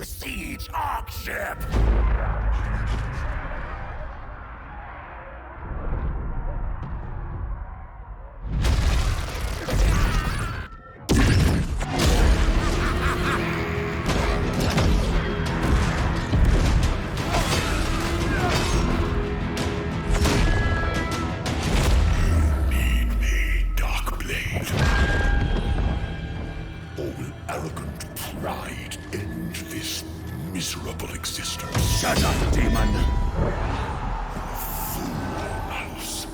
Siege Ark ship! Miserable existence. Shut up, demon! Fool, Malice.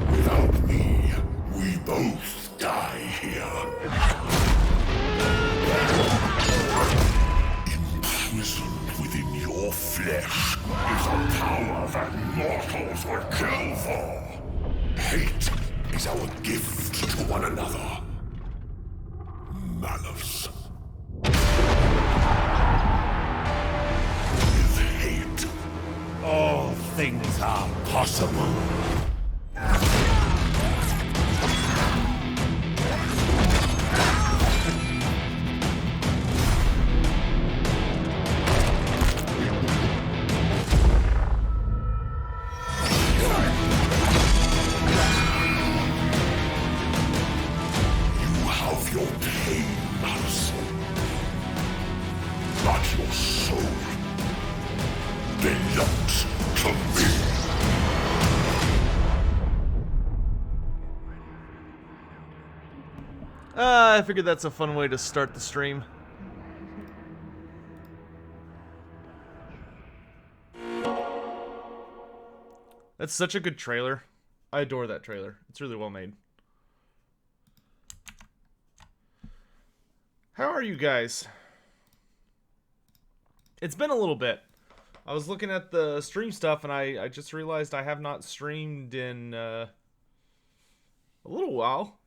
Without me, we both die here. Imprisoned within your flesh is a power that mortals would kill for. Hate is our gift to one another. Malice. All things are possible. You have your pain, Malice. But your soul belongs to me. I figured that's a fun way to start the stream. That's such a good trailer. I adore that trailer. It's really well made. How are you guys? It's been a little bit. I was looking at the stream stuff and I just realized I have not streamed in a little while.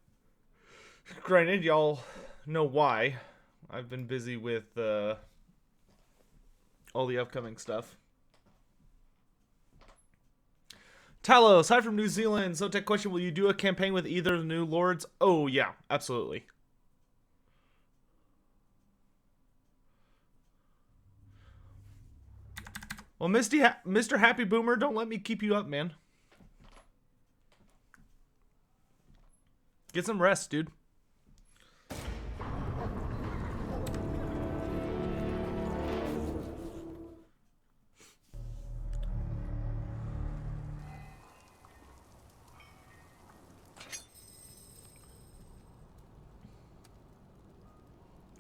Granted, y'all know why. I've been busy with all the upcoming stuff. Talos, hi from New Zealand. So, tech question, will you do a campaign with either of the new lords? Oh, yeah, absolutely. Well, Mr. Happy Boomer, don't let me keep you up, man. Get some rest, dude.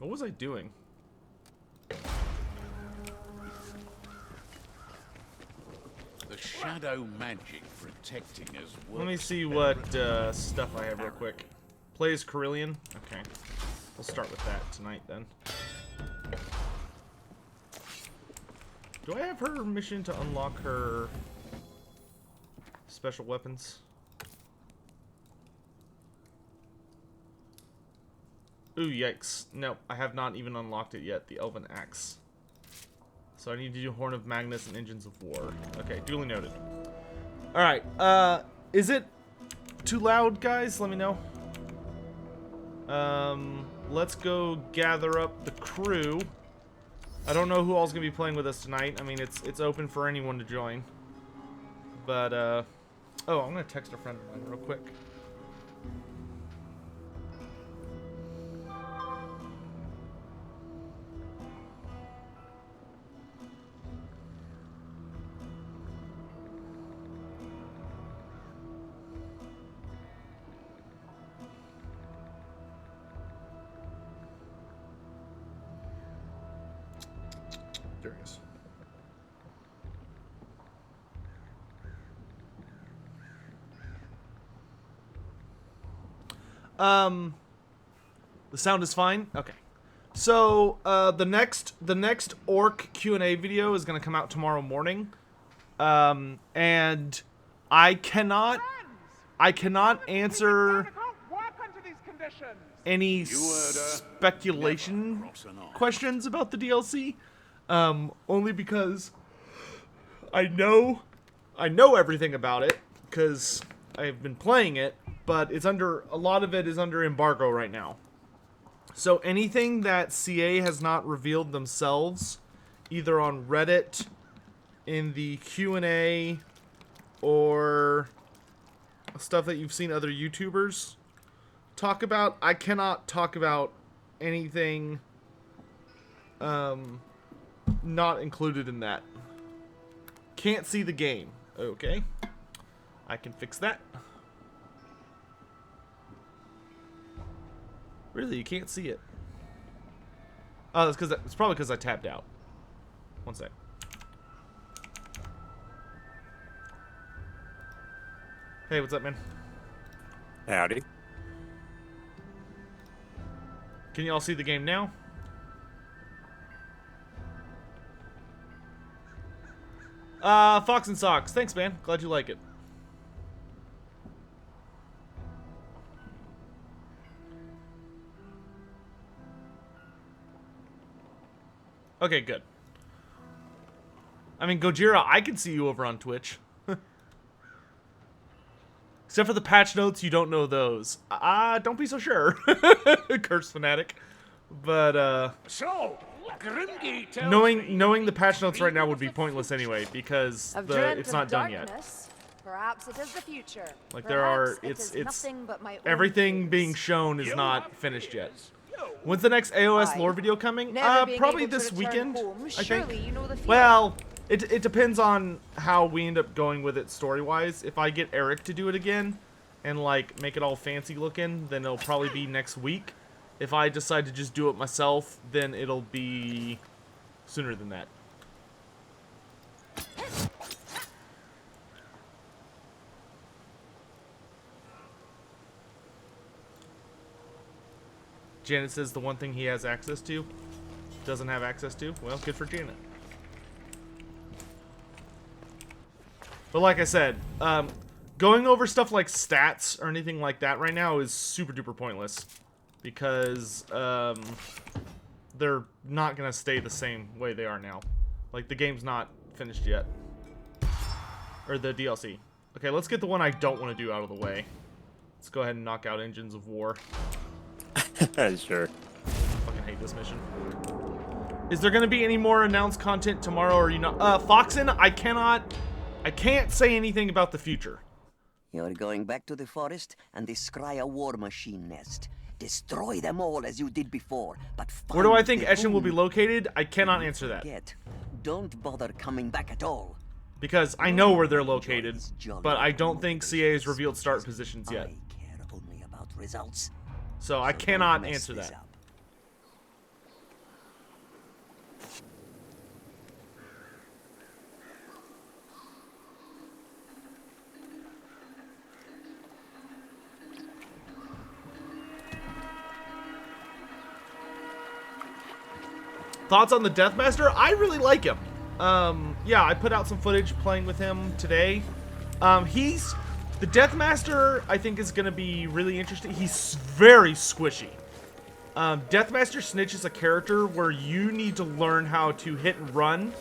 What was I doing? The shadow magic protecting us. Let me see what stuff I have real quick. Play as Karelian? Okay. We'll start with that tonight then. Do I have her mission to unlock her special weapons? Ooh, yikes. No, I have not even unlocked it yet. The Elven Axe. So I need to do Horn of Magnus and Engines of War. Okay, duly noted. Alright, is it too loud, guys? Let me know. Let's go gather up the crew. I don't know who all's gonna be playing with us tonight. I mean, it's open for anyone to join. But, oh, I'm gonna text a friend of mine real quick. There he is. The sound is fine. Okay. So the next orc Q&A video is gonna come out tomorrow morning, and I cannot answer any speculation questions about the DLC. Only because I know everything about it because I've been playing it, but a lot of it is under embargo right now. So anything that CA has not revealed themselves either on Reddit, in the Q&A, or stuff that you've seen other YouTubers talk about. I cannot talk about anything not included in that. Can't see the game. Okay. I can fix that. Really, you can't see it. Oh, it's probably because I tapped out. One sec. Hey, what's up, man? Howdy. Can you all see the game now? Foxen Socks. Thanks, man. Glad you like it. Okay, good. I mean, Gojira, I can see you over on Twitch. Except for the patch notes, you don't know those. Don't be so sure. Curse fanatic. But, So, Grimgate tells knowing the patch notes right now would be pointless anyway, because it's not done yet. Perhaps it is the future. Like, there are, it's nothing but my own everything fears. being shown is not finished yet. When's the next AOS lore video coming? Probably this weekend, I think. You know the Well, it depends on how we end up going with it story-wise. If I get Eric to do it again and, like, make it all fancy looking, then it'll probably be next week. If I decide to just do it myself, then it'll be sooner than that. Janet says the one thing he has access to, doesn't have access to. Well, good for Janet. But like I said, going over stuff like stats or anything like that right now is super duper pointless. Because they're not going to stay the same way they are now. Like, the game's not finished yet. Or the DLC. Okay, let's get the one I don't want to do out of the way. Let's go ahead and knock out Engines of War. Sure. Fucking hate this mission. Is there gonna be any more announced content tomorrow, or are you not? Foxen, I can't say anything about the future. You're going back to the forest and descry a war machine nest. Destroy them all as you did before, but Where do I think the Eshin will be boom. located? I cannot answer that. Don't bother coming back at all. Because I know where they're located, but I don't think CA has revealed start positions yet. I care only about results. So I cannot answer that. Thoughts on the Deathmaster? I really like him. Yeah, I put out some footage playing with him today. The Deathmaster, I think, is going to be really interesting. He's very squishy. Deathmaster Snitch is a character where you need to learn how to hit and run,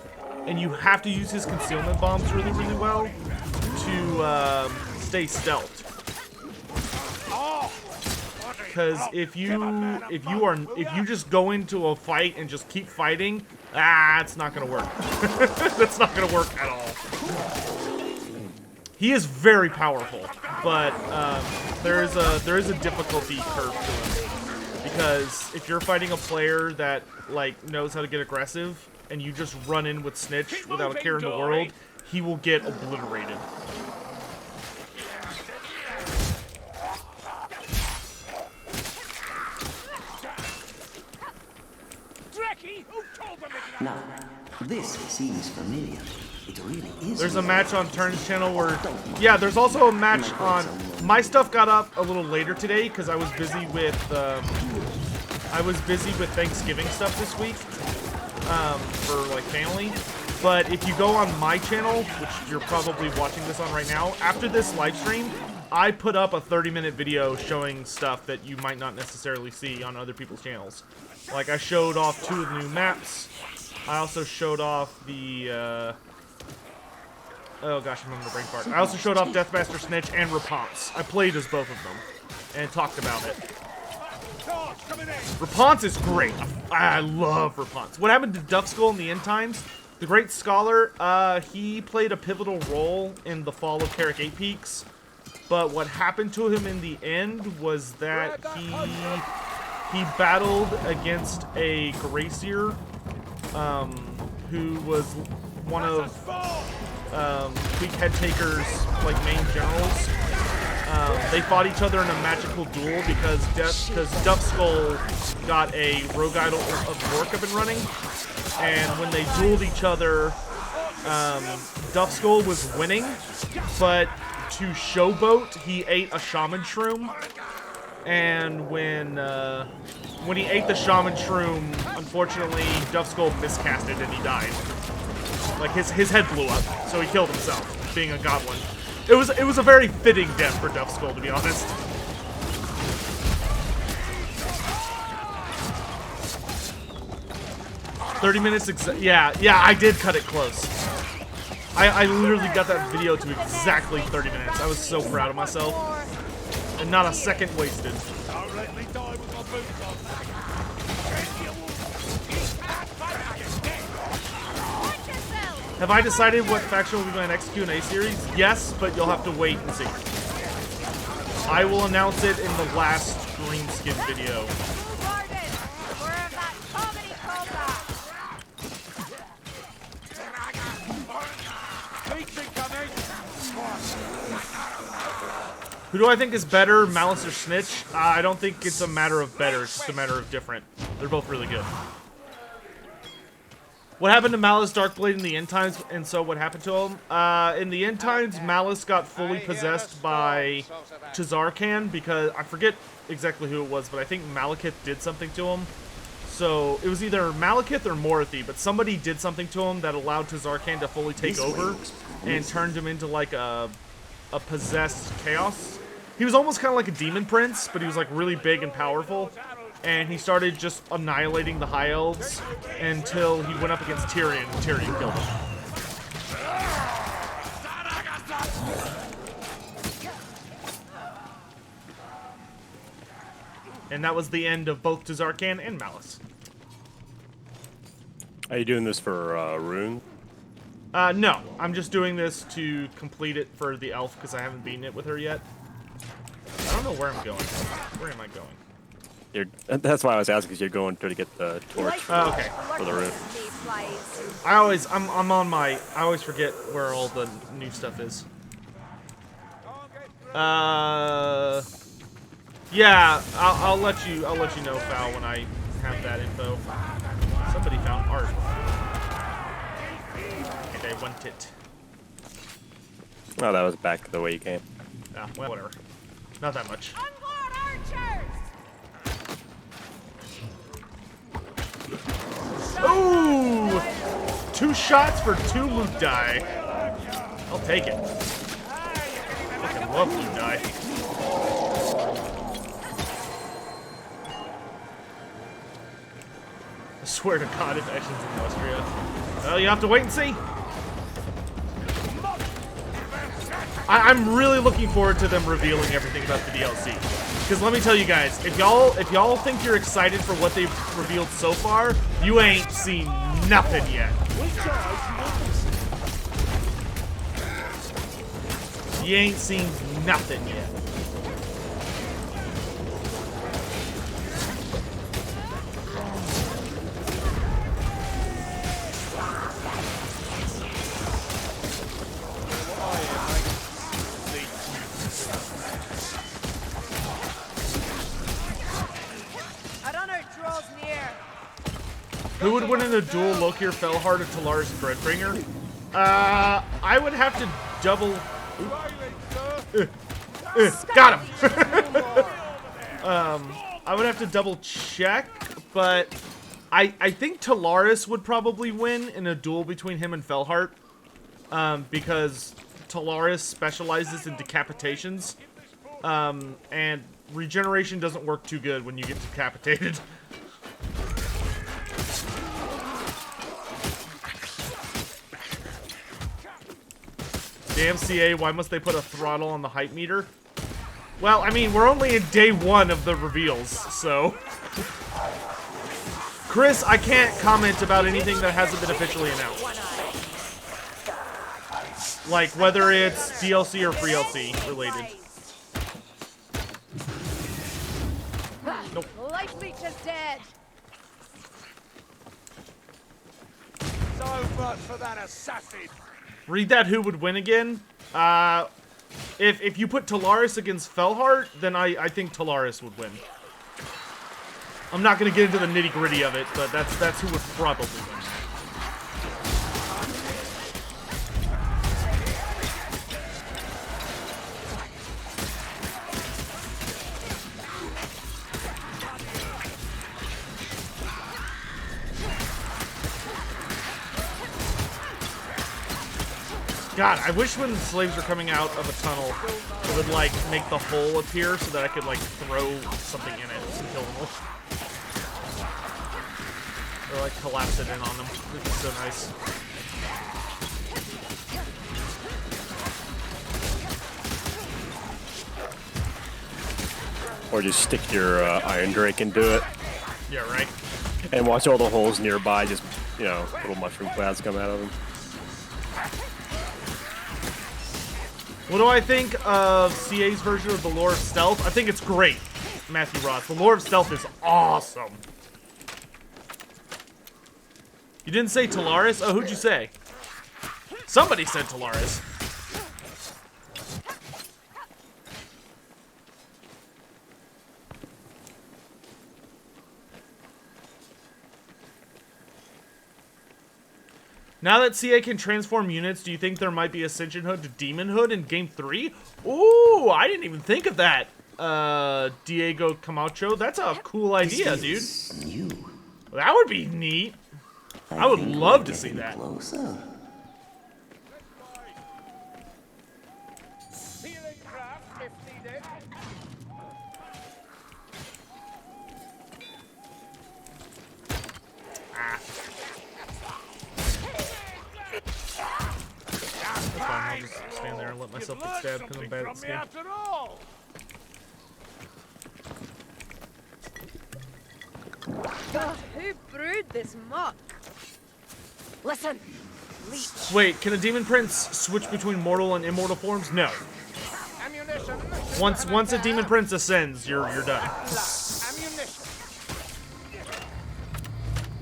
and you have to use his concealment bombs really, really well to stay stealthed. Because if you just go into a fight and just keep fighting, it's not gonna work. That's not gonna work at all. He is very powerful, but there is a difficulty curve to him. Because if you're fighting a player that like knows how to get aggressive and you just run in with Snitch without a care in the world, he will get obliterated. Now, this seems familiar. It really is. There's a match on Turn's channel where, yeah, there's also a match on. My stuff got up a little later today because I was busy with Thanksgiving stuff this week for like family. But if you go on my channel, which you're probably watching this on right now, after this live stream, I put up a 30-minute video showing stuff that you might not necessarily see on other people's channels. Like, I showed off 2 of the new maps. I also showed off the, oh gosh, I'm having a brain fart. I also showed off Deathmaster Snitch and Rapunzel. I played as both of them and talked about it. Rapunzel is great. I love Rapunzel. What happened to Duskull in the end times? The Great Scholar, he played a pivotal role in the fall of Carrick 8 Peaks. But what happened to him in the end was that he battled against a Gracier, who was one of Tweak Headtaker's like main generals. They fought each other in a magical duel because Duskull got a Rogue Idol of Orc up and running, and when they dueled each other, Duskull was winning, but to showboat, he ate a shaman shroom, and when he ate the shaman shroom, unfortunately, Duskull miscasted and he died. Like his head blew up, so he killed himself, being a goblin. It was a very fitting death for Duskull, to be honest. "30 minutes, yeah, I did cut it close. I literally got that video to exactly 30 minutes. I was so proud of myself. And not a second wasted. Have I decided what faction will be my next Q&A series? Yes, but you'll have to wait and see. I will announce it in the last Greenskin video. Who do I think is better, Malice or Snitch? I don't think it's a matter of better, it's just a matter of different. They're both really good. What happened to Malice Darkblade in the end times, and so what happened to him? In the end times, Malice got fully possessed by Tazarkan because, I forget exactly who it was, but I think Malekith did something to him. So, it was either Malekith or Morathi, but somebody did something to him that allowed Tazarkan to fully take over and turned him into like a possessed chaos. He was almost kind of like a demon prince, but he was like really big and powerful. And he started just annihilating the High Elves until he went up against Tyrion, and Tyrion killed him. And that was the end of both Tazarkan and Malice. Are you doing this for Rune? No. I'm just doing this to complete it for the elf because I haven't beaten it with her yet. I don't know where I'm going. Where am I going? That's why I was asking, because you're going to get the torch okay. for the Rune. I always forget where all the new stuff is. Yeah, I'll let you know, Val, when I have that info. Somebody found art. And I want it. Oh, that was back the way you came. Ah, well, whatever. Not that much. Ooh! 2 shots for 2 loot die. I'll take it. Fucking love loot die. I swear to God, if Action's in Austria. Well, you have to wait and see. I'm really looking forward to them revealing everything about the DLC. Because let me tell you guys, if y'all think you're excited for what they've revealed so far, you ain't seen nothing yet. You ain't seen nothing yet. Who would win in a duel, Loki or Felhard or Talaris Dreadbringer? I would have to double... got him! I would have to double check, but I think Talaris would probably win in a duel between him and Felhard, because Talaris specializes in decapitations, and regeneration doesn't work too good when you get decapitated. Damn CA, why must they put a throttle on the height meter? Well, I mean, we're only in day 1 of the reveals, so... Chris, I can't comment about anything that hasn't been officially announced. Like, whether it's DLC or free DLC related. Nope. Life leech is dead. So much for that assassin. Read that who would win again? If you put Talaris against Felhart, then I think Talaris would win. I'm not going to get into the nitty-gritty of it, but that's who would probably win. God, I wish when slaves were coming out of a tunnel, it would, like, make the hole appear so that I could, like, throw something in it and kill them. Or, like, collapse it in on them. It'd be so nice. Or just stick your Iron Drake into it. Yeah, right. And watch all the holes nearby, just, you know, little mushroom clouds come out of them. What do I think of CA's version of the Lore of Stealth? I think it's great, Matthew Ross. The Lore of Stealth is awesome. You didn't say Talaris? Oh, who'd you say? Somebody said Talaris. Now that CA can transform units, do you think there might be Ascension Hood to Demon Hood in Game 3? Ooh, I didn't even think of that, Diego Camacho. That's a cool idea, dude. New. That would be neat. I would love to see that. Closer. Healing craft if needed. That's fine, I'll just stand there and let myself get stabbed because I'm bad at this game. After all. Who brewed this muck? Listen, leech. Wait, can a Demon Prince switch between mortal and immortal forms? No. Ammunition. Once a Demon Prince ascends, you're done. Ammunition.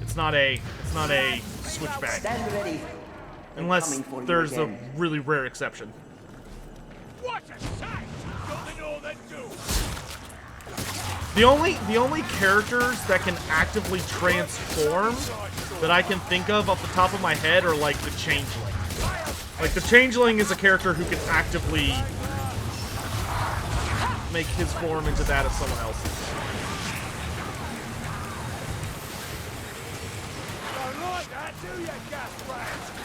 It's not a switchback. Stand ready. Unless Coming for you there's a again. really rare exception. What a sight! Don't they know that do? The only characters that can actively transform that I can think of off the top of my head are like the Changeling. Like the Changeling is a character who can actively make his form into that of someone else's. Don't like that, do you, gas rat?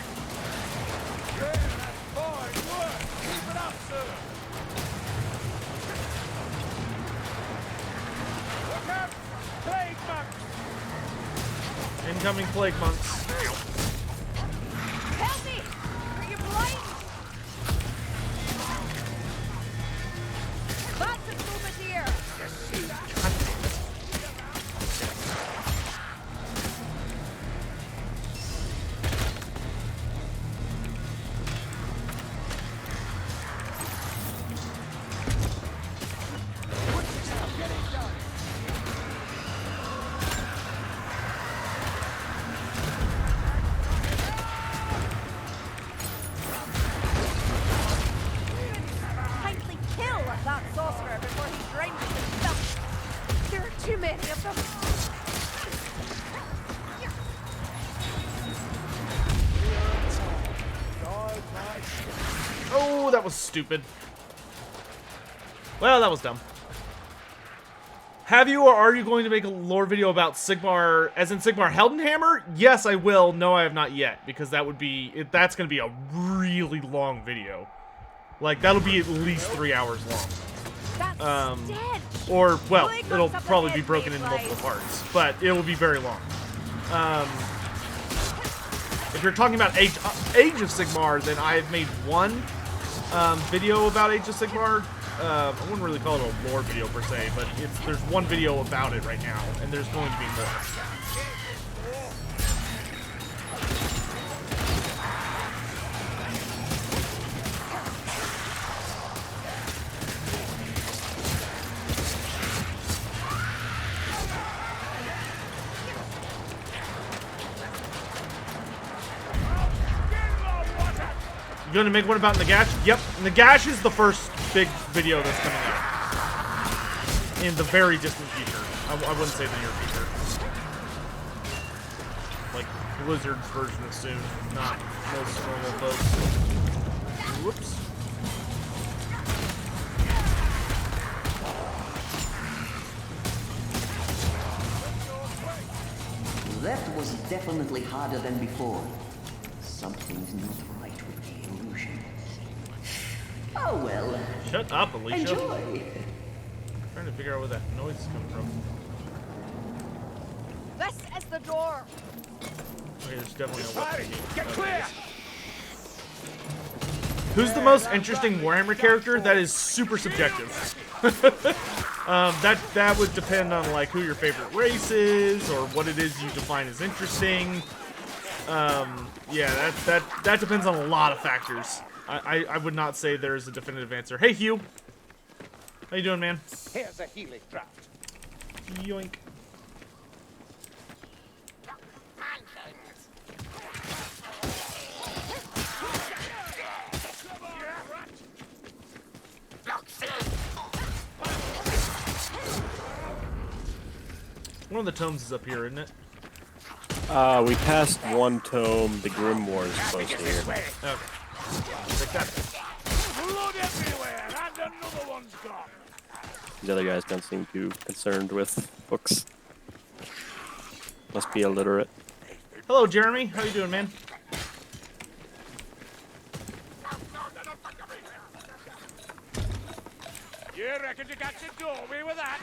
Yeah, that's fine work. Keep it up, sir. Look out! Plague monks! Incoming plague monks. Help me! Are you blind? Lots of movement here. Kindly kill that sorcerer before he drains himself. There are too many of them. Oh, that was stupid. Well, that was dumb. Have you or are you going to make a lore video about Sigmar, as in Sigmar Heldenhammer? Yes, I will. No, I have not yet, because that would be, that's going to be a really long video. Like, that'll be at least 3 hours long. That's dead. Or, well, Plague it'll monks up probably ahead, be broken into Blade. multiple parts, but it will be very long. If you're talking about Age of Sigmar, then I have made one video about Age of Sigmar I wouldn't really call it a lore video per se, but there's one video about it right now, and there's going to be more. You gonna make one about Nagash? Yep, Nagash is the first big video that's coming out in the very distant future. I wouldn't say the near future. Like Blizzard's version of soon, not most normal folks. Whoops. That was definitely harder than before. Something's not right with the illusion. Oh well. Shut up, Alicia. Enjoy. I'm trying to figure out where that noise is coming from. This is the door. Okay, there's definitely no weapon. Get clear! Who's the most interesting Warhammer character? That is super subjective. That would depend on like who your favorite race is or what it is you define as interesting. Yeah, that depends on a lot of factors. I would not say there is a definitive answer. Hey, Hugh. How you doing, man? Here's a healing draft. Yoink. One of the tomes is up here, isn't it? We passed one tome. The Grimoire is close to here. Okay. Take that. Blood everywhere, and another one's gone. These other guys don't seem too concerned with books. Must be illiterate. Hello, Jeremy. How you doing, man? You reckon you got your doorway with that?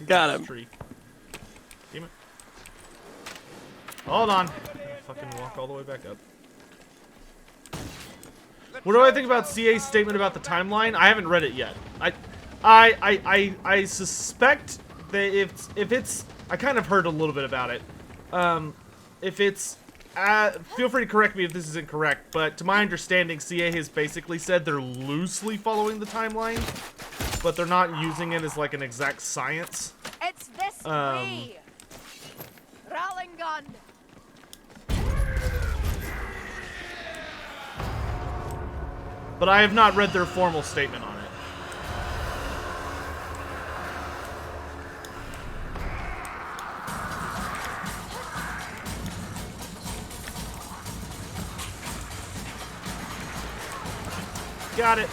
Got him. Tree. Damn it. Hold on. Fucking walk all the way back up. What do I think about CA's statement about the timeline? I haven't read it yet. I suspect that if it's I kind of heard a little bit about it. If it's feel free to correct me if this is incorrect, but to my understanding, CA has basically said they're loosely following the timeline, but they're not using it as like an exact science. It's this way. Rallingun. But I have not read their formal statement on it. Got it.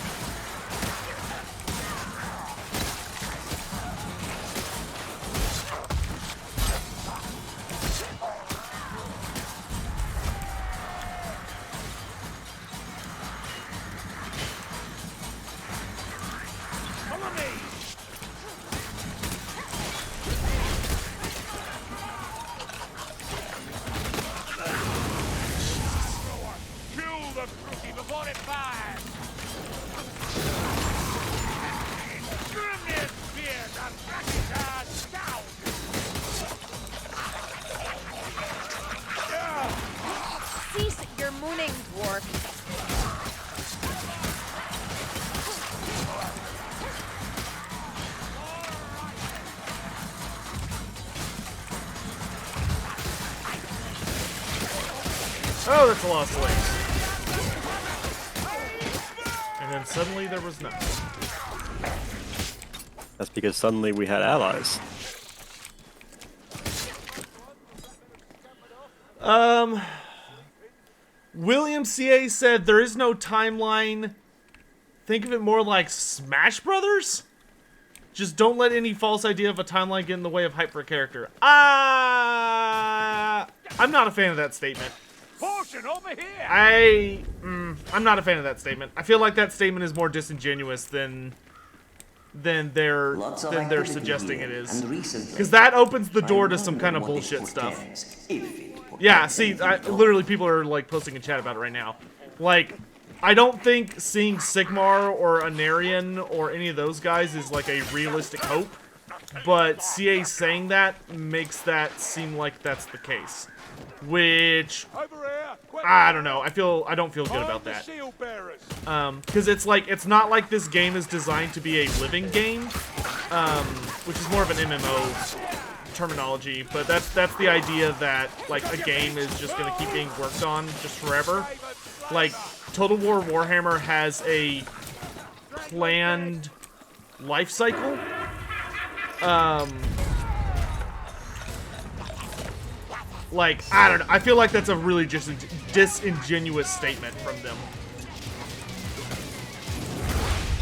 Follow me! Kill the crookie before it fires! Grimness spears and cracking ass down! Cease your mooning, dwarf. Oh, that's a lot of slaves. And then suddenly there was none. That's because suddenly we had allies. William CA said there is no timeline. Think of it more like Smash Brothers? Just don't let any false idea of a timeline get in the way of hype for a character. I'm not a fan of that statement. Portion over here! I'm not a fan of that statement. I feel like that statement is more disingenuous than than they're Lots of activity suggesting here, it is. and recently, Because that opens the I door to some wonder kind of what it bullshit stuff. portends, if it Yeah, portends see, anything at all. literally people are like posting in chat about it right now. Like, I don't think seeing Sigmar or Anarian or any of those guys is like a realistic hope, but CA saying that makes that seem like that's the case. Which, Over here! Quick! I don't know, I don't feel good about Find the that. shield bearers. Because it's not like this game is designed to be a living game, which is more of an MMO terminology, but that's the idea that like a game is just gonna keep being worked on just forever. Like Total War Warhammer has a planned life cycle. Like, I don't know, I feel like that's a really just disingenuous statement from them.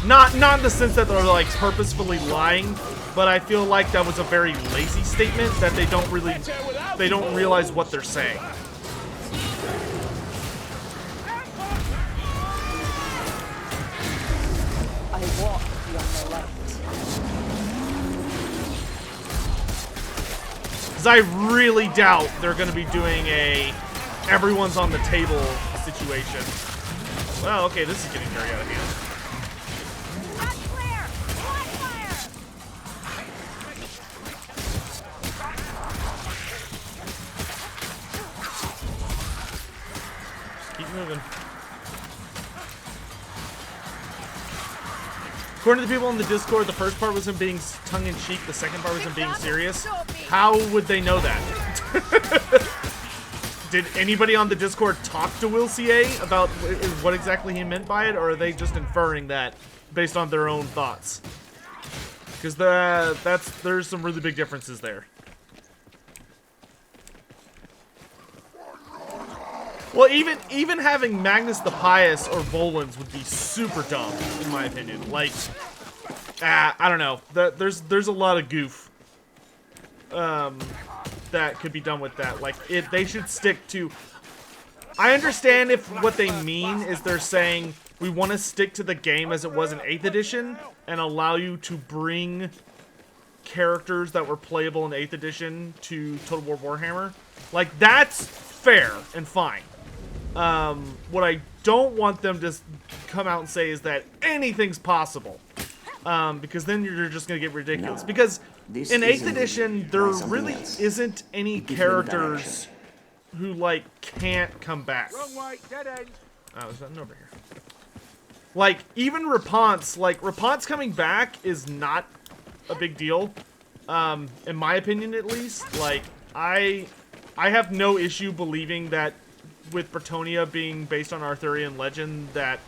Not in the sense that they're like purposefully lying, but I feel like that was a very lazy statement that they don't realize what they're saying. I walk beyond the light. Because I really doubt they're going to be doing a everyone's on the table situation. Well, okay, this is getting very out of hand. Not clear! Black fire! Keep moving. According to the people in the Discord, the first part was him being tongue-in-cheek, the second part was him being serious. How would they know that? Did anybody on the Discord talk to Will CA about what exactly he meant by it, or are they just inferring that based on their own thoughts? Because there's some really big differences there. Well, even having Magnus the Pious or Volans would be super dumb, in my opinion. Like, I don't know. There's a lot of goof that could be done with that. Like, they should stick to. I understand if what they mean is they're saying we want to stick to the game as it was in 8th edition and allow you to bring characters that were playable in 8th edition to Total War Warhammer. Like, that's fair and fine. What I don't want them to come out and say is that anything's possible. Because then you're just going to get ridiculous. No, because this in 8th isn't edition, it. there Try something really else. isn't any Give them characters who, like, can't come back. Wrong way, dead end. Oh, there's nothing over here. Like, even Raponce coming back is not a big deal. In my opinion, at least. Like, I have no issue believing that with Bretonnia being based on Arthurian legend, that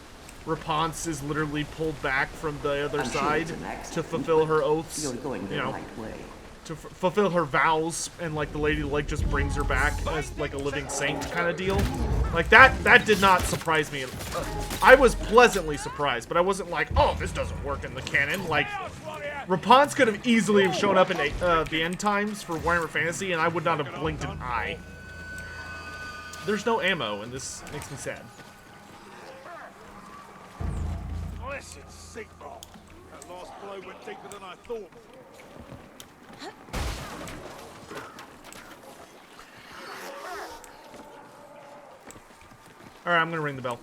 Raponce is literally pulled back from the other I'm sure side it's an accident, to fulfill her oaths. You're going the You know, right way. to fulfill her vows, and like the lady like just brings her back as like a living saint kind of deal. Like that did not surprise me. I was pleasantly surprised, but I wasn't like, oh, this doesn't work in the canon. Like, Raponce could have easily have shown up in the end times for Warhammer Fantasy, and I would not have blinked an eye. There's no ammo, and this makes me sad. Blessed Sigmar. That last blow went deeper than I thought. Alright, I'm gonna ring the bell.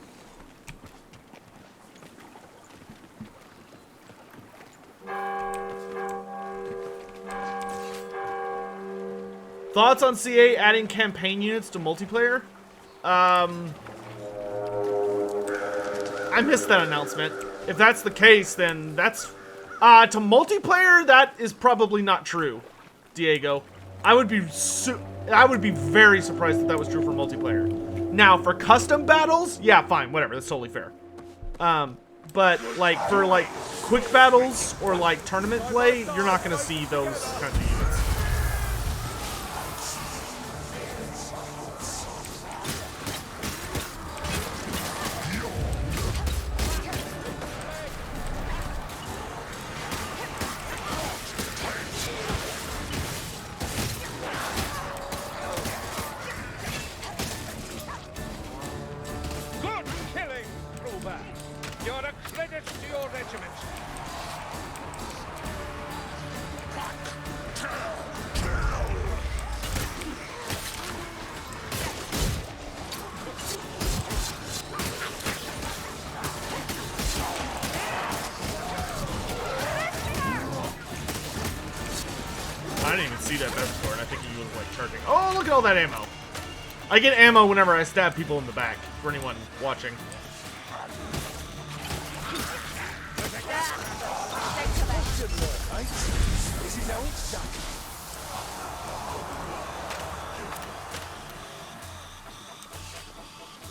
Thoughts on CA adding campaign units to multiplayer? I missed that announcement. If that's the case, then that's... to multiplayer, that is probably not true, Diego. I would be very surprised if that was true for multiplayer. Now, for custom battles, yeah, fine, whatever, that's totally fair. But, like, for, like, quick battles or, like, tournament play, you're not gonna see those kinds of units. Good killing, Kruber. You're a credit to your regiment. didn't even see that best sword. I think he was like charging. Oh, look at all that ammo. I get ammo whenever I stab people in the back, for anyone watching. This is how it's done.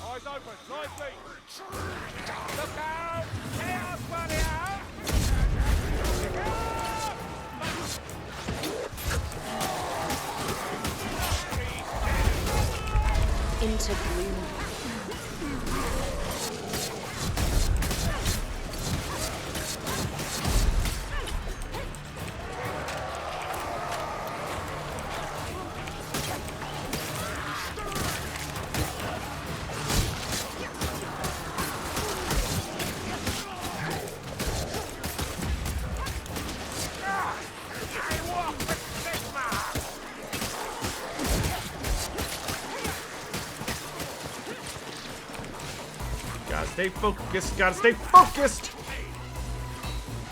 Eyes open, light beat. Look out! Chaos warrior! Into gloom. Gotta stay focused, gotta stay focused!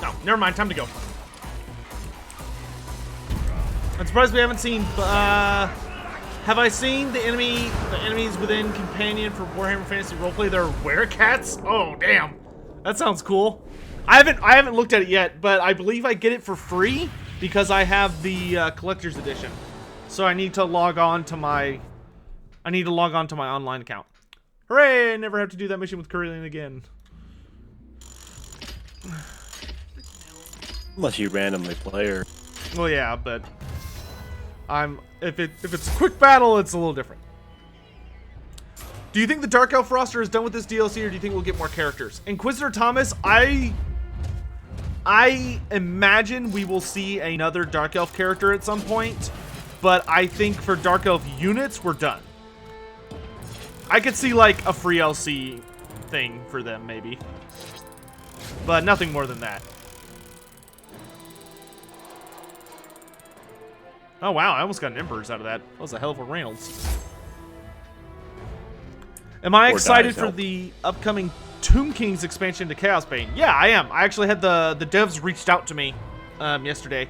No, never mind, time to go. I'm surprised we haven't seen, have I seen the enemies within Companion for Warhammer Fantasy Roleplay? They're werecats? Oh, damn. That sounds cool. I haven't looked at it yet, but I believe I get it for free because I have the collector's edition. So I need to log on to my online account. Hooray! I never have to do that mission with Karelian again. Unless you randomly play her. Well, yeah, but if it's a quick battle, it's a little different. Do you think the Dark Elf roster is done with this DLC, or do you think we'll get more characters? Inquisitor Thomas, I imagine we will see another Dark Elf character at some point, but I think for Dark Elf units, we're done. I could see like a free LC thing for them, maybe. But nothing more than that. Oh wow, I almost got an Embers out of that. That was a hell of a Reynolds. Am I excited for the upcoming Tomb Kings expansion to Chaos Bane? Yeah, I am. I actually had the devs reached out to me yesterday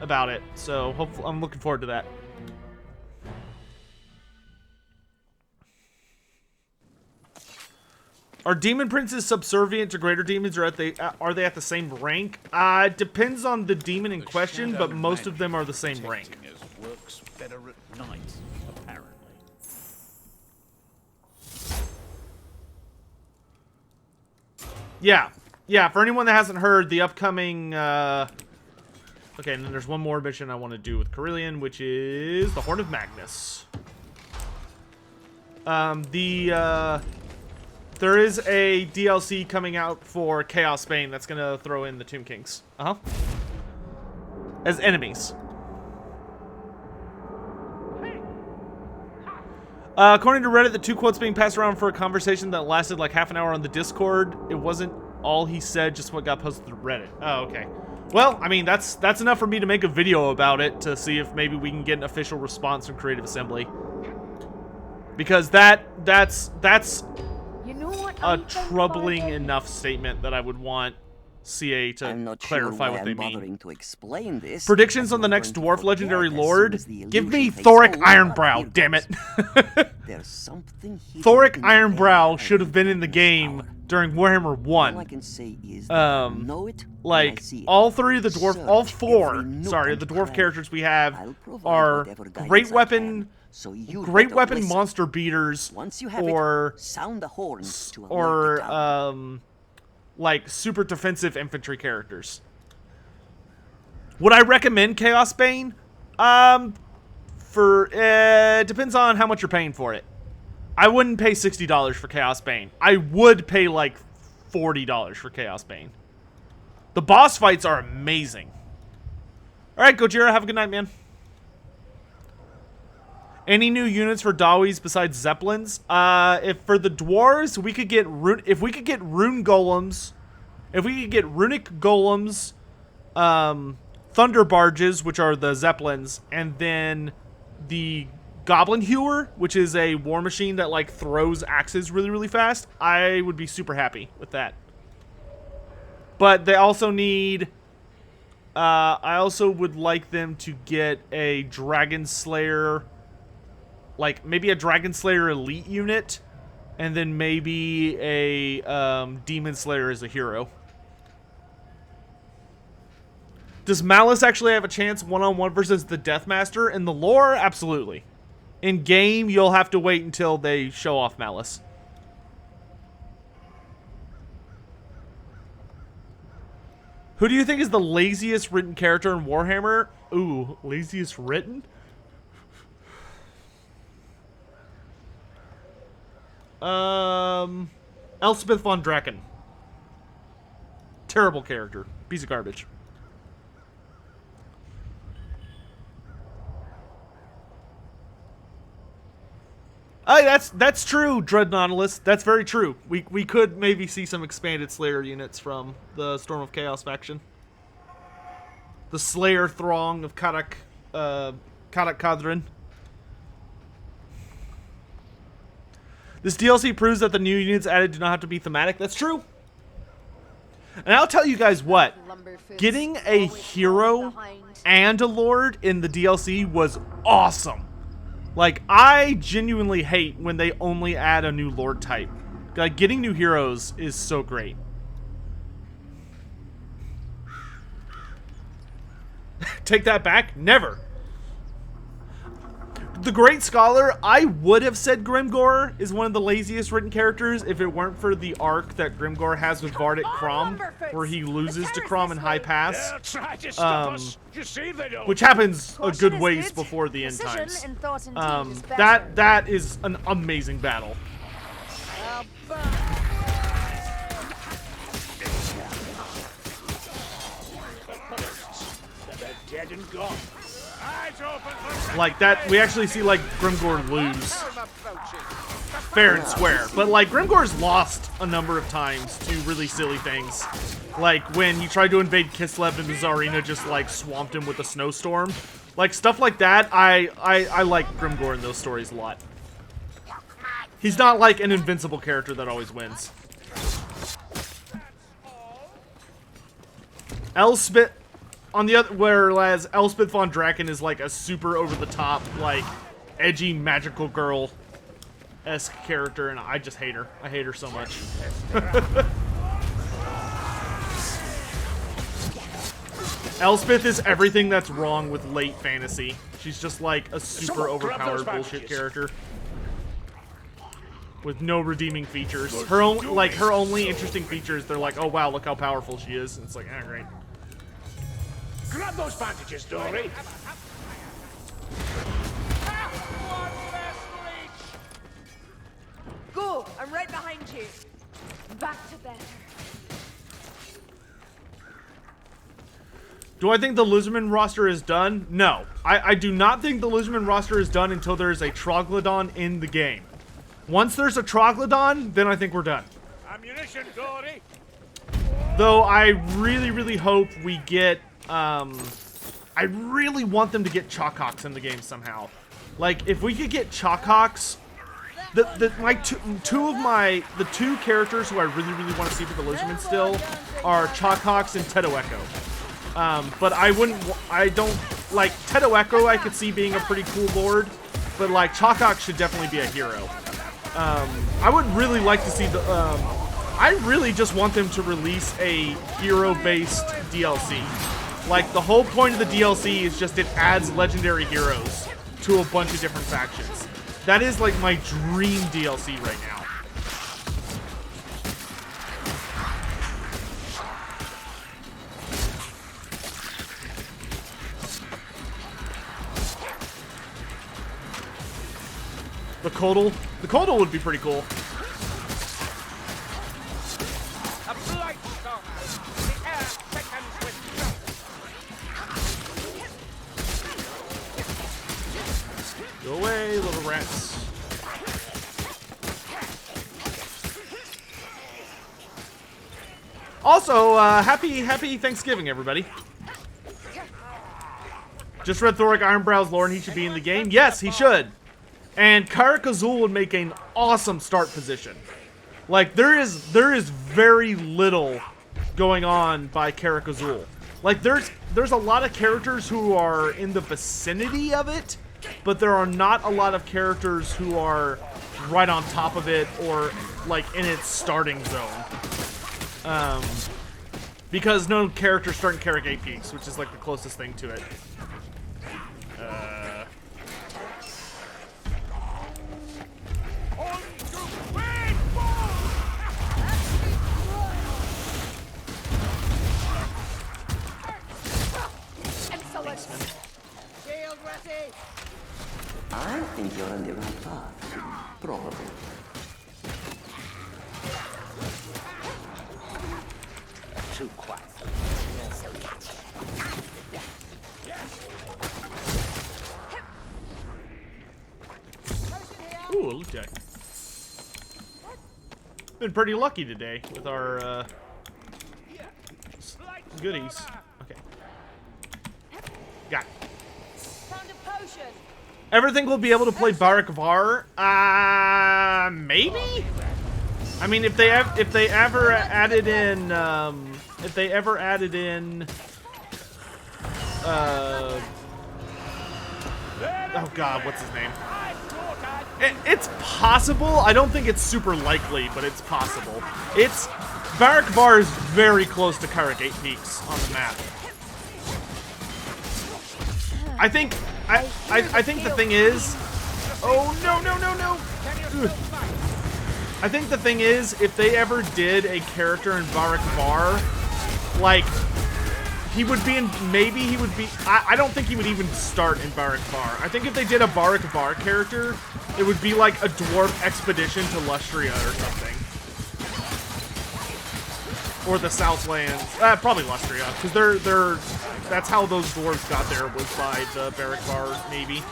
about it. So hopefully I'm looking forward to that. Are demon princes subservient to greater demons, or are they at the same rank? It depends on the demon in question, but most of them are the same rank. Works better at night, apparently. Yeah. For anyone that hasn't heard, the upcoming. Okay, and then there's one more mission I want to do with Karelian, which is the Horn of Magnus. There is a DLC coming out for Chaos Bane that's gonna throw in the Tomb Kings. As enemies. According to Reddit, the two quotes being passed around for a conversation that lasted like half an hour on the Discord, it wasn't all he said, just what got posted to Reddit. Oh, okay. Well, I mean, that's enough for me to make a video about it to see if maybe we can get an official response from Creative Assembly. Because that's You know what a troubling enough statement that I would want CA to clarify what they mean. To explain this, Predictions on the next Dwarf Legendary Lord? Give me Thoric Ironbrow, damn it. There's something Thoric Ironbrow should have been in the game during Warhammer 1. All I can say is that know it like, all three of the dwarf, all four, sorry, the dwarf characters we have are Great Weapon Monster Beaters, or like super defensive infantry characters. Would I recommend Chaos Bane? Depends on how much you're paying for it. I wouldn't pay $60 for Chaos Bane. I would pay like $40 for Chaos Bane. The boss fights are amazing. Alright, Gojira, have a good night, man. Any new units for Dawis besides Zeppelins? If for the dwarves, we could get if we could get rune golems, if we could get runic golems, thunder barges, which are the Zeppelins, and then the Goblin Hewer, which is a war machine that like throws axes really, really fast, I would be super happy with that. But they also need I also would like them to get a Dragon Slayer, like maybe a Dragon Slayer elite unit, and then maybe a Demon Slayer as a hero. Does Malice actually have a chance one-on-one versus the Deathmaster? In the lore, absolutely. In game, you'll have to wait until they show off Malice. Who do you think is the laziest written character in Warhammer? Ooh, laziest written? Elspeth von Draken. Terrible character. Piece of garbage. Hey, that's true, Dread Nautilus. That's very true. We could maybe see some expanded Slayer units from the Storm of Chaos faction. The Slayer Throng of Kadak Kadrin. This DLC proves that the new units added do not have to be thematic. That's true. And I'll tell you guys what. Getting a hero and a lord in the DLC was awesome. Like, I genuinely hate when they only add a new lord type. Like, getting new heroes is so great. Take that back? Never. The Great Scholar, I would have said Grimgor is one of the laziest written characters if it weren't for the arc that Grimgor has with Vardic Crom, where he loses to Crom in High Pass, which happens a good ways before the end times. That is an amazing battle. Dead and gone. Like that, we actually see like Grimgor lose fair and square, but like Grimgor's lost a number of times to really silly things, like when he tried to invade Kislev and the Tsarina just like swamped him with a snowstorm, like stuff like that. I like Grimgor in those stories a lot. He's not like an invincible character that always wins. Elspeth. On the other, whereas Elspeth von Draken is like a super over-the-top, like, edgy, magical girl-esque character, and I just hate her. I hate her so much. Elspeth is everything that's wrong with late fantasy. She's just like a super overpowered bullshit character. With no redeeming features. Her only interesting features, they're like, oh wow, look how powerful she is. And it's like, ah, great. Grab those bandages, Dory. Go! I'm right behind you. Back to better. Do I think the Lizardman roster is done? No. I do not think the Lizardman roster is done until there is a Troglodyte in the game. Once there's a Troglodyte, then I think we're done. Ammunition, Dory. Though I really, really hope we get... I really want them to get Chalkhawks in the game somehow. Like, if we could get Chalkhawks... The two characters who I really, really want to see for the Lizardmen still are Chalkhawks and Tedoecho. But I don't... Like, Tedoecho I could see being a pretty cool lord, but, like, Chalkhawks should definitely be a hero. I would really like to see the... I really just want them to release a hero-based DLC. Like, the whole point of the DLC is just it adds legendary heroes to a bunch of different factions. That is, like, my dream DLC right now. The Kodal? The Kodal would be pretty cool. A blight storm. The air thickens with smoke. Go away, little rats. Also, happy Thanksgiving, everybody. Just read Thoric Ironbrow's lore and he should be in the game. Yes, he should. And Karak Azul would make an awesome start position. Like, there is very little going on by Karak Azul. Like, there's a lot of characters who are in the vicinity of it, but there are not a lot of characters who are right on top of it or, like, in its starting zone. Because no characters start in Carrick 8 Peaks, which is, like, the closest thing to it. I think you're on the right path. Probably. Too quiet. Ooh, a loot deck. Been pretty lucky today with our goodies. Okay. Got it. Found a potion. Everything will be able to play Barak Var. Maybe. I mean, if they ever added in, oh God, what's his name? It's possible. I don't think it's super likely, but it's possible. Barak Var is very close to Karrick 8 Peaks on the map. I think the thing is, oh no. I think the thing is, if they ever did a character in Barak Var, like, he would be in, maybe he would be, I don't think he would even start in Barak Var. I think if they did a Barak Var character, it would be like a dwarf expedition to Lustria or something. Or the Southlands, probably Lustria, because that's how those dwarves got there, was by the Barak Var Navy.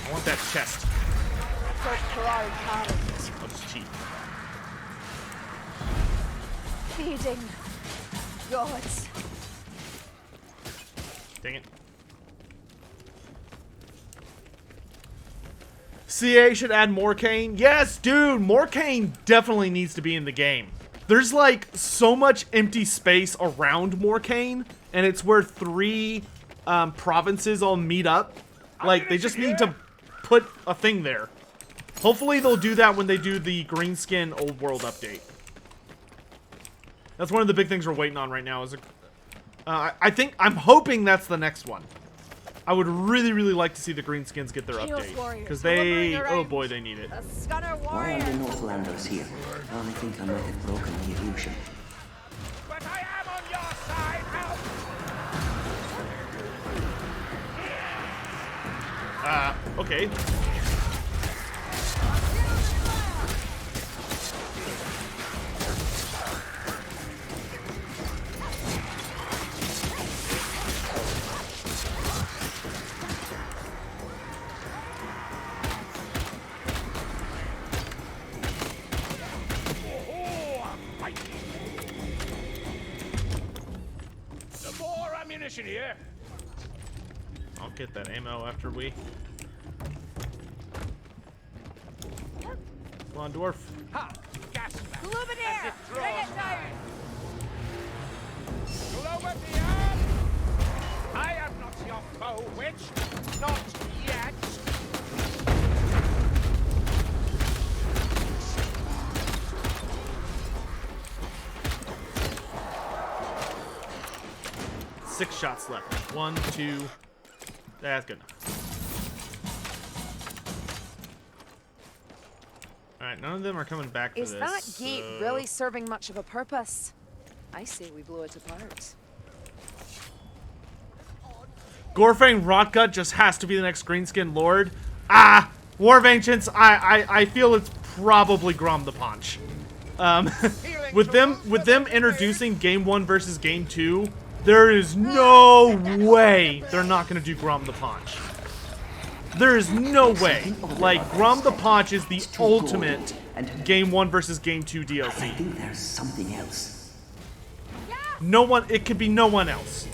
I want that chest. Oh, it's cheap. Feeding gods. Dang it. CA should add Morcane. Yes, dude, Morcane definitely needs to be in the game. There's like so much empty space around Morcane, and it's where 3 provinces all meet up. Like, they just need to put a thing there. Hopefully they'll do that when they do the Greenskin Old World update. That's one of the big things we're waiting on right now. Is I'm hoping that's the next one. I would really, really like to see the Greenskins get their update, because they, oh boy, they need it. Why are the Northlanders here? I think I might have broken the illusion. But I am on your side, help! Okay. Here. I'll get that ammo after we. Come on, dwarf. Ha! Gas Luminaire! Bring it down! Globadier! I am not your foe, witch. Not yet. Six shots left. 1, 2. That's good enough. Alright, none of them are coming back for this. Is that gate really serving much of a purpose? I say we blow it apart. Gorfang Rotgut just has to be the next Greenskinned Lord. War of Ancients, I feel it's probably Grom the Paunch. With them introducing Game 1 versus Game 2, there is no way they're not going to do Grom the Paunch. There is no way. Like, Grom the Paunch is the ultimate Game 1 versus Game 2 DLC. I think there's something else. No one, it could be no one else.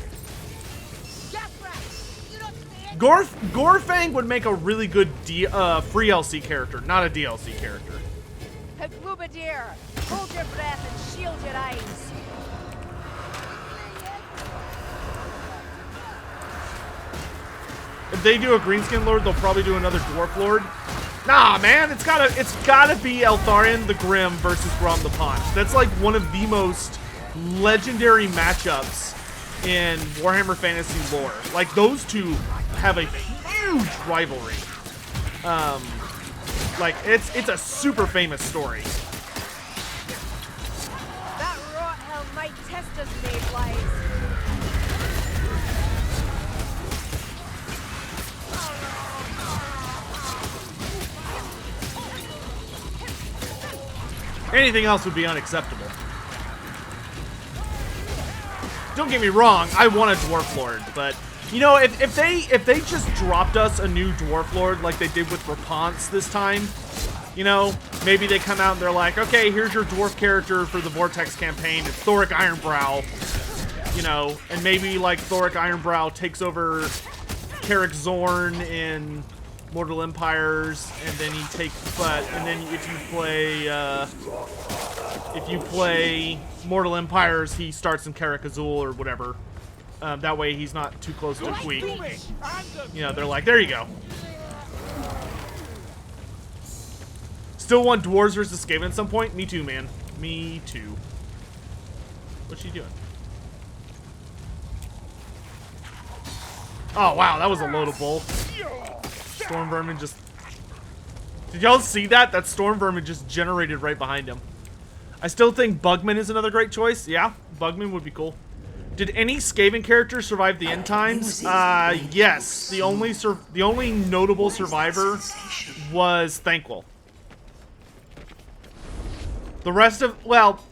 Gorfang would make a really good free LC character, not a DLC character. Glubadier! Hold your breath and shield your eyes. If they do a Greenskinned Lord, they'll probably do another Dwarf Lord. Nah, man, it's gotta be Eltharion the Grim versus Grom the Paunch. That's like one of the most legendary matchups in Warhammer Fantasy lore. Like, those two have a huge rivalry. Like, it's a super famous story. That rot hell might test us, Mayflies. Anything else would be unacceptable. Don't get me wrong, I want a Dwarf Lord, but you know, if they just dropped us a new Dwarf Lord like they did with Rapunce this time, you know, maybe they come out and they're like, okay, here's your dwarf character for the Vortex campaign, it's Thoric Ironbrow, you know, and maybe like Thoric Ironbrow takes over Carrick Zorn in Mortal Empires, and then and then if you play Mortal Empires, he starts in Carrick Azul or whatever. That way he's not too close to Tweak. You know, they're like, there you go. Still want Dwarves versus Skaven at some point? Me too, man. Me too. What's she doing? Oh, wow, that was a load of bull. Storm Vermin just... Did y'all see that? That Storm Vermin just generated right behind him. I still think Bugman is another great choice. Yeah, Bugman would be cool. Did any Skaven character survive the end times? Yes. The only notable survivor was Thanquol. The rest of... Well,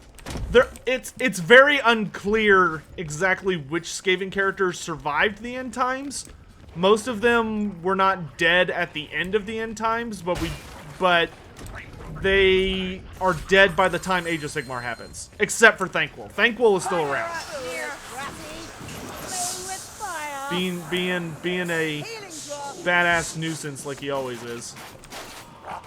it's very unclear exactly which Skaven characters survived the end times. Most of them were not dead at the end of the end times, but they are dead by the time Age of Sigmar happens. Except for Thanquol. Thanquol is still around. Being a badass nuisance like he always is. Can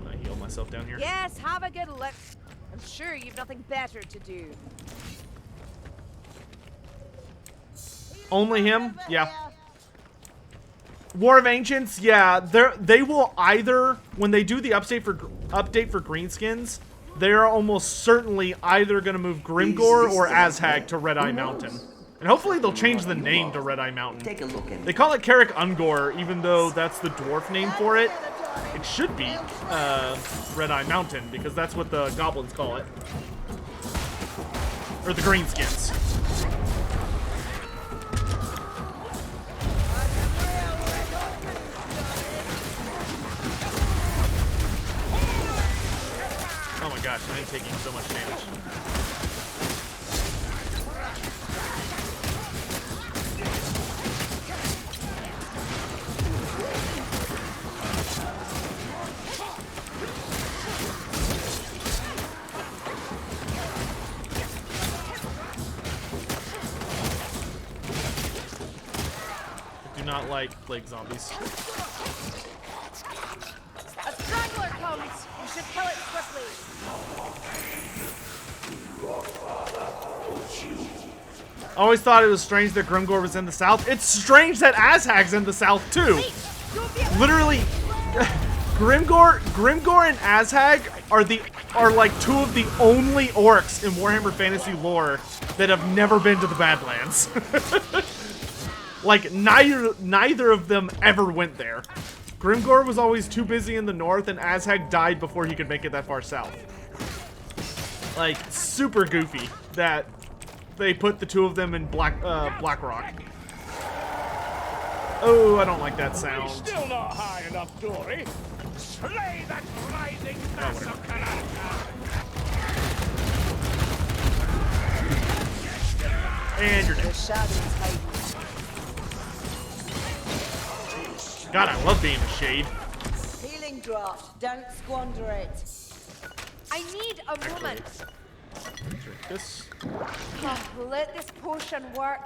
I heal myself down here? Yes, have a good look. I'm sure you've nothing better to do. Only him? Yeah. War of Ancients, yeah. They will either, when they do the update for Greenskins, they're almost certainly either going to move Grimgor or Azhag to Red Eye Mountain. And hopefully they'll change the name to Red Eye Mountain. Take a look at They call it Carrick Ungor, even though that's the dwarf name for it. It should be Red Eye Mountain, because that's what the goblins call it. Or the Greenskins. Oh my gosh, I'm taking so much damage. I do not like plague zombies. A straggler comes! You should kill it quickly! I always thought it was strange that Grimgor was in the south. It's strange that Azhag's in the south too. Literally, Grimgor and Azhag are like two of the only orcs in Warhammer Fantasy lore that have never been to the Badlands. Like neither of them ever went there. Grimgor was always too busy in the north, and Azhag died before he could make it that far south. Like, super goofy that they put the two of them in Blackrock. Oh, I don't like that sound. Still not high enough, Dory. Slay that rising mass of Karelian. And you're dead. God, I love being a shade. Healing draft. Don't squander it. I need a moment. This. Oh, let this potion work.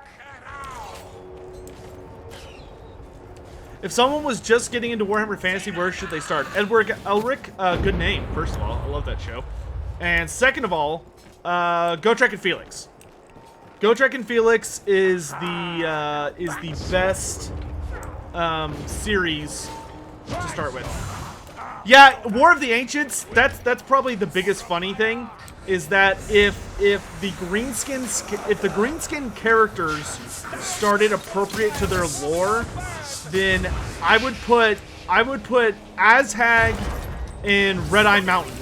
If someone was just getting into Warhammer Fantasy, where should they start? Elric, good name, first of all. I love that show. And second of all, Gotrek and Felix. Gotrek and Felix is the best series to start with. Yeah, War of the Ancients. That's probably the biggest funny thing, is that if the greenskin characters started appropriate to their lore, then I would put Azhag in Red Eye Mountain,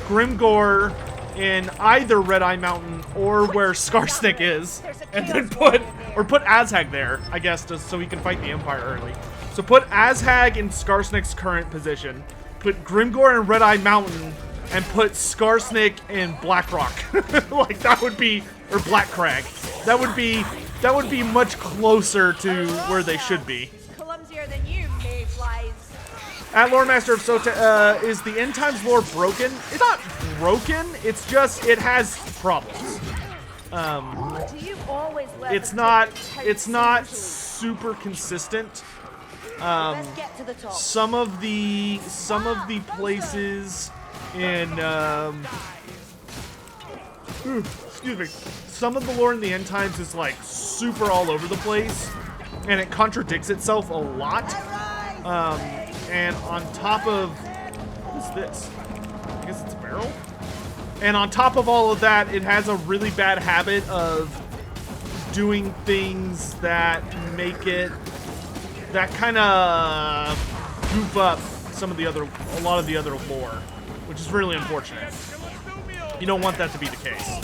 Grimgor in either Red Eye Mountain or where Skarsnik is, and then put Azhag there, I guess, just so he can fight the Empire early. So put Azhag in Skarsnik's current position, put Grimgor in Red Eye Mountain, and put Skarsnik in Blackrock. Like that would be, or Black Crag. That would be much closer to where they should be. Clumsier than you, mayflies. At Lore Master of Sota, is the End Times lore broken? It's not broken. It's just it has problems. Do you always let It's them not. take their It's toes not seriously? super consistent. Let's get to the top. Some of the places in excuse me, some of the lore in the End Times is like super all over the place, and it contradicts itself a lot. And on top of, what is this? I guess it's a barrel. And on top of all of that, it has a really bad habit of doing things that make it, that kind of goof up a lot of the other lore, which is really unfortunate. You don't want that to be the case.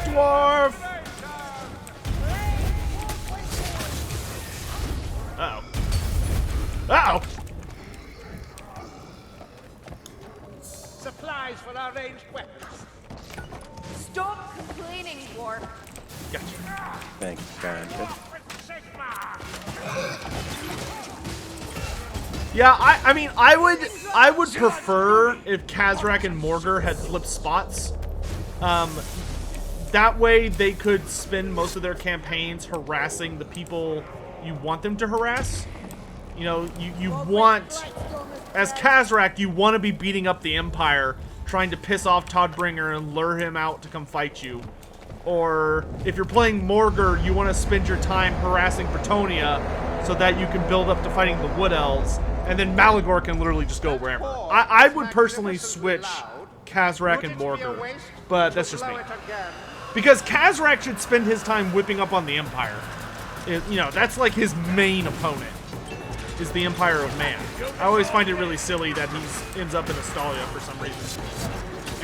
Dwarf! Uh-oh. Uh-oh! Supplies for our ranged weapons. Stop complaining, Dwarf. Gotcha. Thank God. Yeah, I mean, I would prefer if Kazrak and Morgur had flipped spots. That way they could spend most of their campaigns harassing the people you want them to harass. You know, you want, as Kazrak, you want to be beating up the Empire, trying to piss off Toddbringer and lure him out to come fight you. Or if you're playing Morgur, you want to spend your time harassing Bretonia so that you can build up to fighting the Wood Elves, and then Malagor can literally just go wherever. I would personally switch Kazrak and Morgur, but that's just me. Because Kazrak should spend his time whipping up on the Empire. You know, that's like his main opponent, is the Empire of Man. I always find it really silly that he ends up in Astalia for some reason.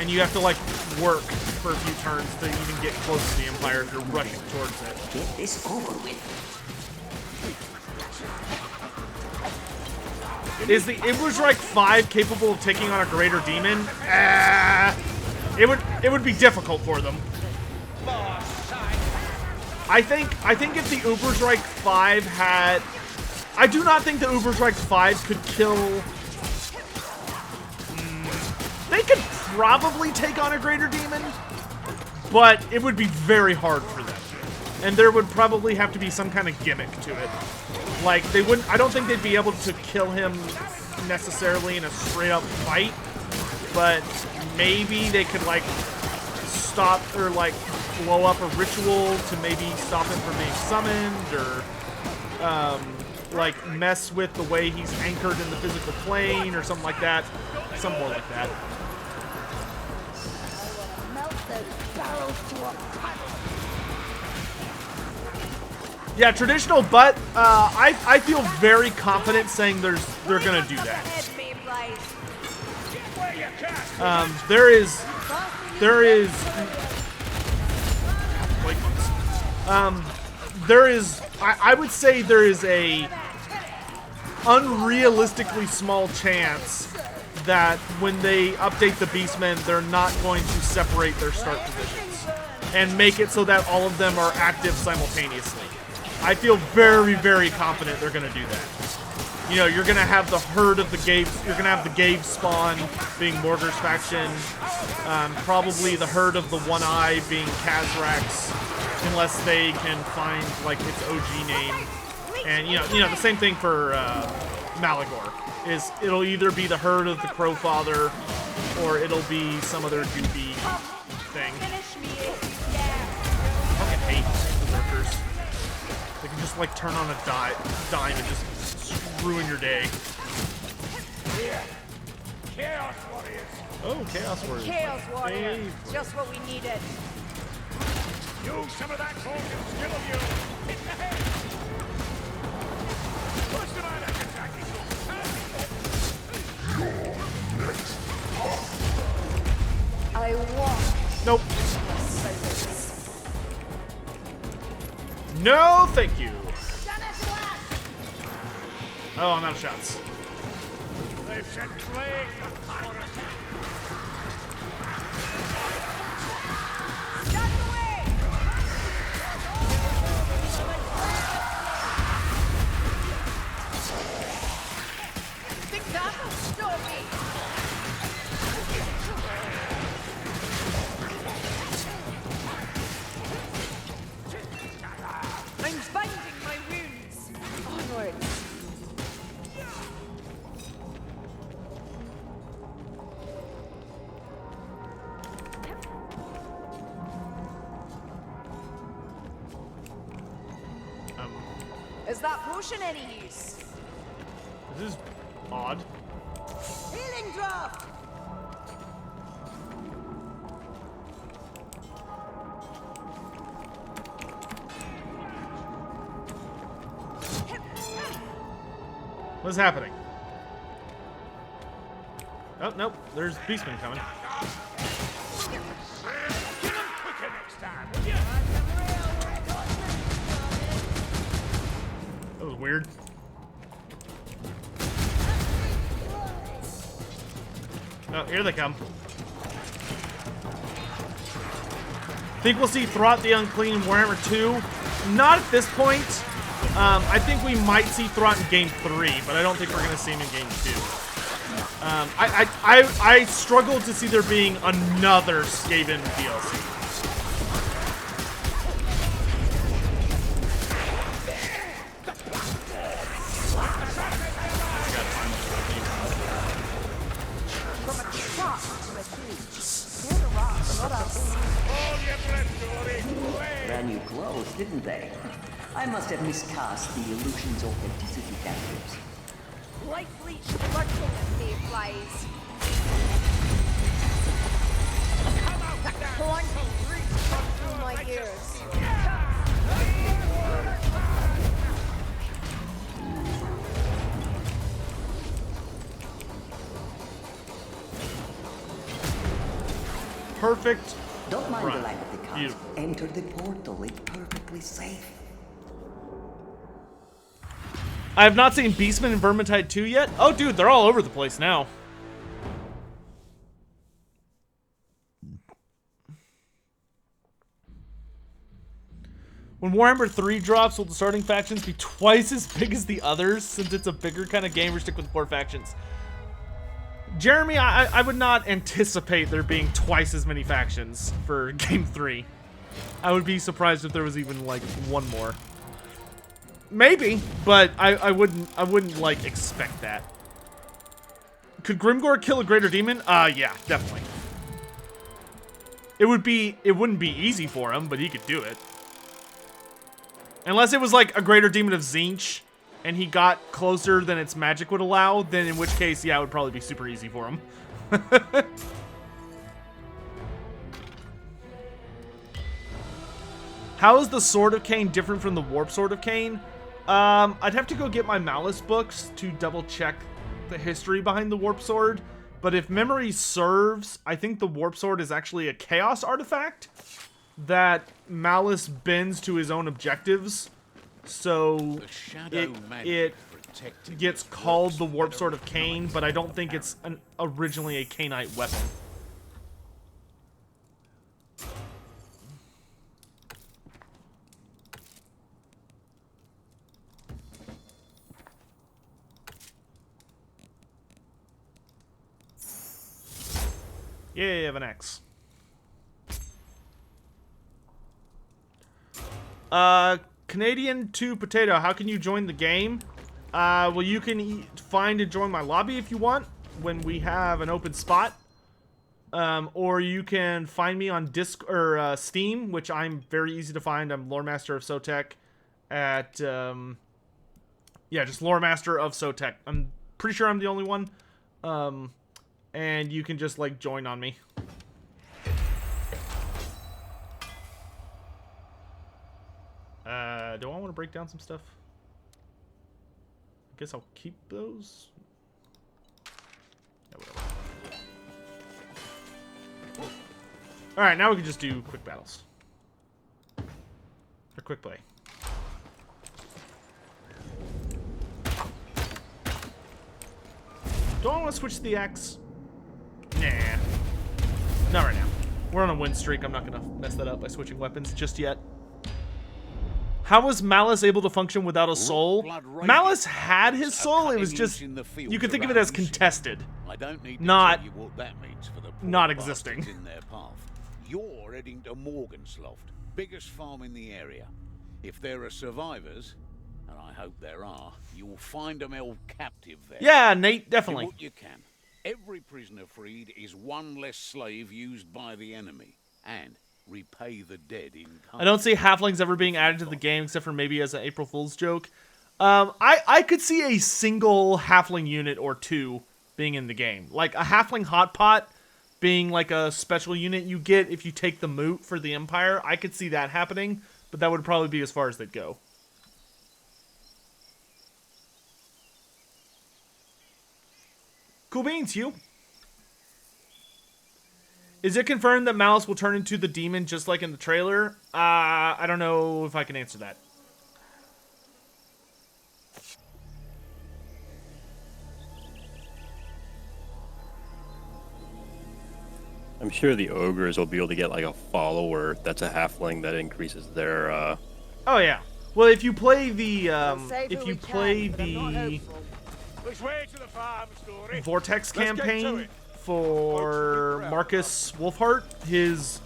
And you have to, like, work for a few turns to even get close to the Empire if you're rushing towards it. Get this over with. Is the Ibuzreich 5 capable of taking on a greater demon? It would be difficult for them. I think if the Ubersreich 5 had... I do not think the Ubersreich 5 could kill... They could probably take on a greater demon, but it would be very hard for them. And there would probably have to be some kind of gimmick to it. Like, they wouldn't... I don't think they'd be able to kill him necessarily in a straight-up fight, but maybe they could, like, stop or, like, blow up a ritual to maybe stop him from being summoned, or, like, mess with the way he's anchored in the physical plane, or something like that. Something more like that. Melt those barrels to a pulp. Yeah, traditional, but I feel very confident saying they're gonna do that. There is I would say there is a unrealistically small chance that when they update the Beastmen, they're not going to separate their start positions and make it so that all of them are active simultaneously. I feel very, very confident they're going to do that. You know, you're gonna have the herd of the Gaves. You're gonna have the Gave spawn being Morgar's faction. Probably the herd of the One Eye being Kazrax, unless they can find like its OG name. And you know the same thing for Malagor. Is it'll either be the herd of the Crowfather, or it'll be some other goofy thing. I fucking hate berserkers. They can just like turn on a dime and just ruin your day. Chaos Warriors! Oh, Chaos Warriors. Chaos Warrior. Just what we needed. Use some of that Vulcan skill of yours! Hit the head! Push them out of attacking! I walk. Nope. No, thank you. Oh, I'm out of shots. They've sent plague upon us! Shut away! Think that'll stop me? I'm binding my wounds. Onwards. Is that potion any use? This is odd. Healing draft! What's happening? Oh, nope. There's Beastmen coming. Quicker next time, will you? That was weird. Oh, here they come. Think we'll see Throt the Unclean in Warhammer 2? Not at this point. I think we might see Throt in Game 3, but I don't think we're going to see him in Game 2. I struggle to see there being another Skaven DLC. From a trap to a cage. They're the rocks, not us. All your breath, Glory! Brand new clothes, didn't they? I must have miscast the illusion's authenticity factors. Light bleach lurking at mayflies. That clanking roots run through my ears. Perfect. Don't mind Right. the light of the cars. Beautiful. Enter the portal, it's perfectly safe. I have not seen Beastmen and Vermintide 2 yet. Oh, dude, they're all over the place now. When Warhammer 3 drops, will the starting factions be twice as big as the others? Since it's a bigger kind of game, or stick with 4 factions? Jeremy, I would not anticipate there being twice as many factions for Game 3. I would be surprised if there was even, like, one more. Maybe, but I wouldn't like expect that. Could Grimgor kill a greater demon? Yeah, definitely. It wouldn't be easy for him, but he could do it. Unless it was like a greater demon of Tzeentch, and he got closer than its magic would allow, then in which case, yeah, it would probably be super easy for him. How is the Sword of Cain different from the Warp Sword of Cain? I'd have to go get my Malice books to double check the history behind the Warp Sword, but if memory serves, I think the Warp Sword is actually a Chaos artifact that Malice bends to his own objectives, so it gets called the Warp Sword of Cain, but I don't think it's originally a Cainite weapon. Yeah, you have an X. Canadian 2 Potato, how can you join the game? Well, you can find and join my lobby if you want when we have an open spot. Or you can find me on Steam, which I'm very easy to find. I'm Lore Master of Sotek at, yeah, just Lore Master of Sotek. I'm pretty sure I'm the only one. And you can just, like, join on me. Do I want to break down some stuff? I guess I'll keep those. Yeah, whatever. Alright, now we can just do quick battles. Or quick play. Do I want to switch to the X? Nah. Not right now. We're on a win streak. I'm not going to mess that up by switching weapons just yet. How was Malice able to function without a soul? Malice had his soul. It was just, you could think of it as contested. I don't need to not tell you what that means for the not existing. in their path. You're heading to Morgansloft, biggest farm in the area. If there are survivors, and I hope there are, you'll find them held captive there. Yeah, Nate, definitely. Do what you can. Every prisoner freed is one less slave used by the enemy, and repay the dead in kind. I don't see halflings ever being added to the game except for maybe as an April Fool's joke. I could see a single halfling unit or two being in the game. Like a halfling hot pot being like a special unit you get if you take the moot for the Empire. I could see that happening, but that would probably be as far as they'd go. Cool beans, Hugh. Is it confirmed that Malice will turn into the demon just like in the trailer? I don't know if I can answer that. I'm sure the ogres will be able to get like a follower that's a halfling that increases their Oh yeah. Well, if you play the Which way to the farm, Story? Vortex campaign for Marcus Wolfhart, his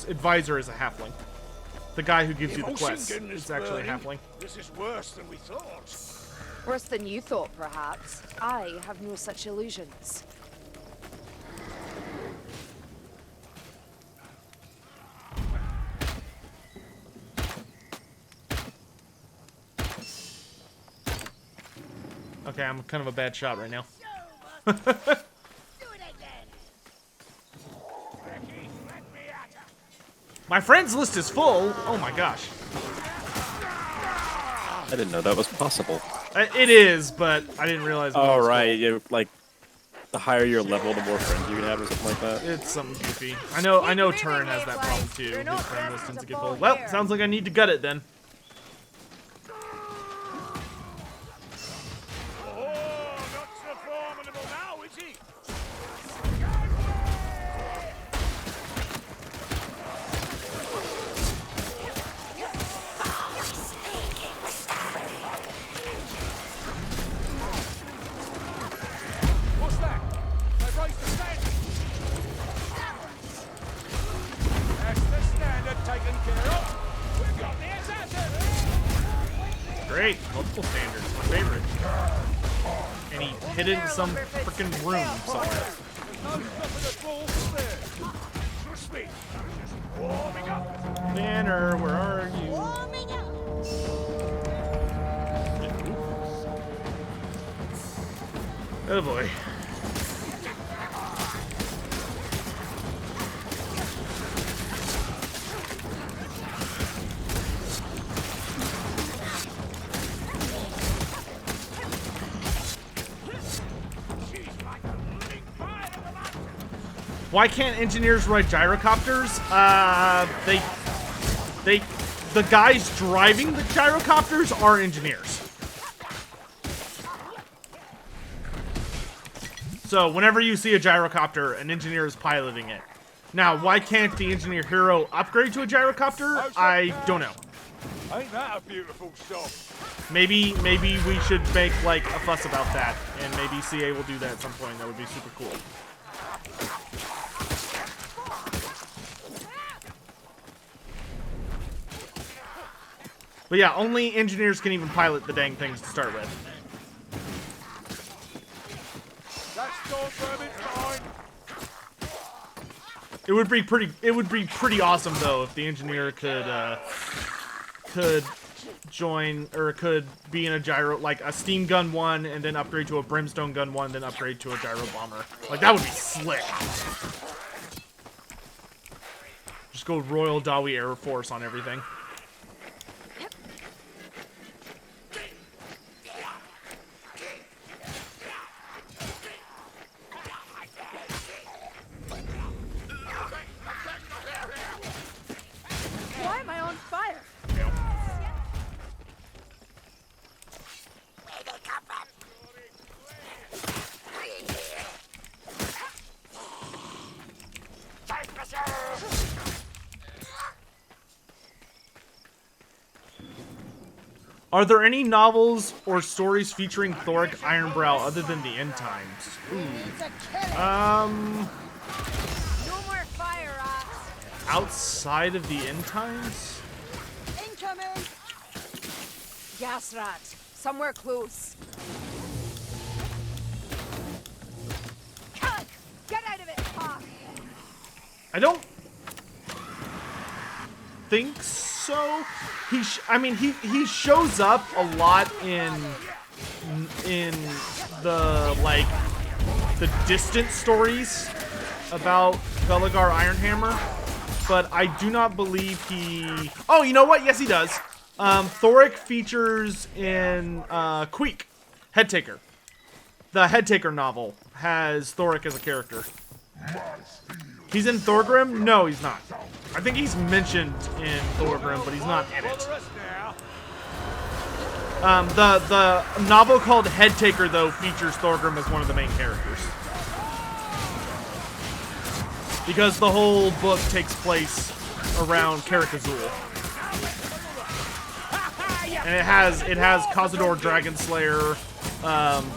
advisor is a halfling. The guy who gives you the quest is actually a halfling. This is worse than we thought. Worse than you thought, perhaps. I have no such illusions. Okay, I'm kind of a bad shot right now. My friends list is full. Oh my gosh. I didn't know that was possible. It is, but I didn't realize. Oh right, yeah, like the higher your level, the more friends you can have, or something like that. It's something goofy. I know. Turin has that problem too. His friend list tends to get full. Well, sounds like I need to gut it then. Great, multiple standards, my favorite. And he hid it in some freaking room somewhere. Banner, where are you? Oh boy. Why can't engineers ride gyrocopters? The guys driving the gyrocopters are engineers. So whenever you see a gyrocopter, an engineer is piloting it. Now, why can't the engineer hero upgrade to a gyrocopter? I don't know. Ain't that a beautiful shot? Maybe we should make like a fuss about that, and maybe CA will do that at some point. That would be super cool. But yeah, only engineers can even pilot the dang things to start with. It would be pretty awesome though if the engineer could join or could be in a gyro, like a steam gun 1 and then upgrade to a brimstone gun 1, then upgrade to a gyro bomber. Like that would be slick. Just go Royal Dawi Air Force on everything. Why am I on fire? Are there any novels or stories featuring Thoric Ironbrow other than the End Times? No more fire rats. Outside of the End Times? Incoming! Gas rat. Somewhere close. Cut! Get out of it, Hawk! I don't think so. He shows up a lot in the like the distant stories about Belagar Ironhammer, but I do not believe he. Oh, you know what? Yes, he does. Thoric features in Queek, Headtaker. The Headtaker novel has Thoric as a character. He's in Thorgrim? No, he's not. I think he's mentioned in Thorgrim, but he's not in it. The novel called Headtaker, though, features Thorgrim as one of the main characters. Because the whole book takes place around Karakazul. And it has Cazador Dragonslayer,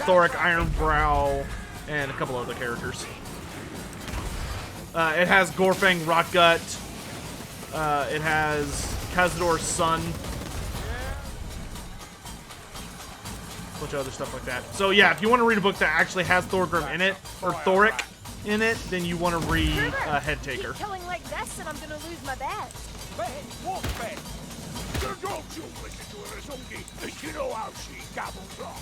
Thoric Ironbrow, and a couple other characters. It has Gorfang Rotgut. It has Cazador's son. A bunch of other stuff like that. So yeah, if you want to read a book that actually has Thorgrim in it, or Thoric in it, then you want to read Headtaker. Keep killing like this and I'm gonna lose my bet. What bet? Don't you listen to her, Zongi. You know how she gabbles on.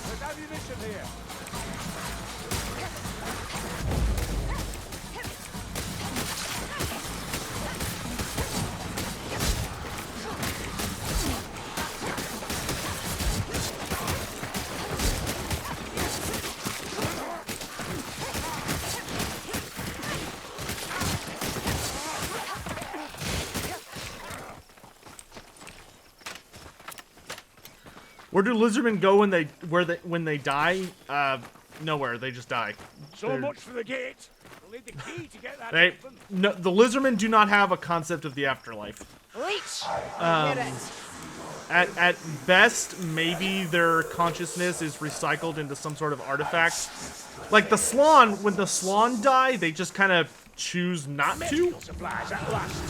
There's ammunition here. Where do lizardmen go when they die? Nowhere. They just die. So much for the gate. We'll need the key to get that They, open. no, the lizardmen do not have a concept of the afterlife. Leech. At best, maybe their consciousness is recycled into some sort of artifact. Like the Slan, when the Slan die, they just kind of choose not to. Medical supplies at last.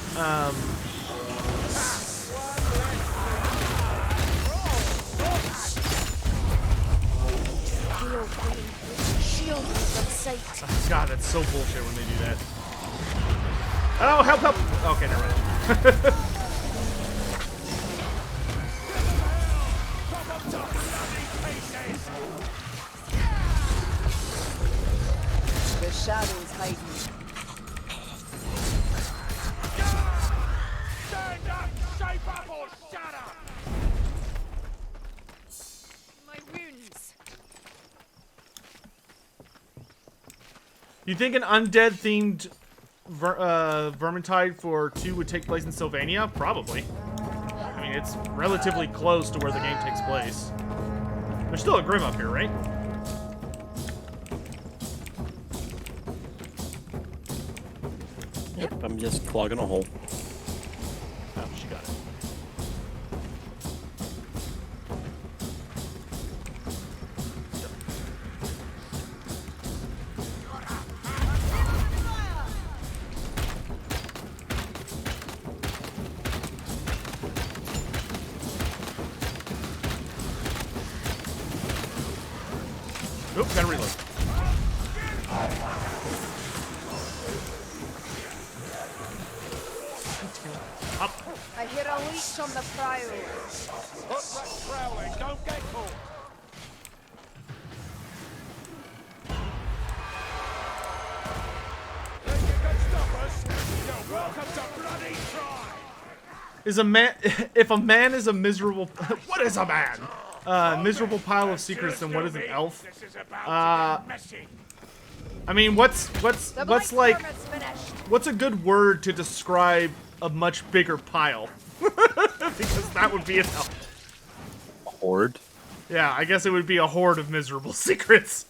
Shield from sight. God, that's so bullshit when they do that. Oh, help, help! Okay, never mind. The shadows hiding. Stand up, shape up, or shut up. My wounds. You think an undead-themed Vermintide for 2 would take place in Sylvania? Probably. I mean, it's relatively close to where the game takes place. There's still a Grim up here, right? Yep, I'm just clogging a hole. Oh, she got it. leech on the prowl. Put that prowling, don't get caught. Think you can stop us? You're welcome to bloody try. Is a man if a man is a miserable what is a man? Miserable pile of secrets, then what is an elf? This is about to get messy. I mean, what's The like Blight Permit's finished. what's a good word to describe a much bigger pile? Because that would be an elf. Horde? Yeah, I guess it would be a horde of miserable secrets.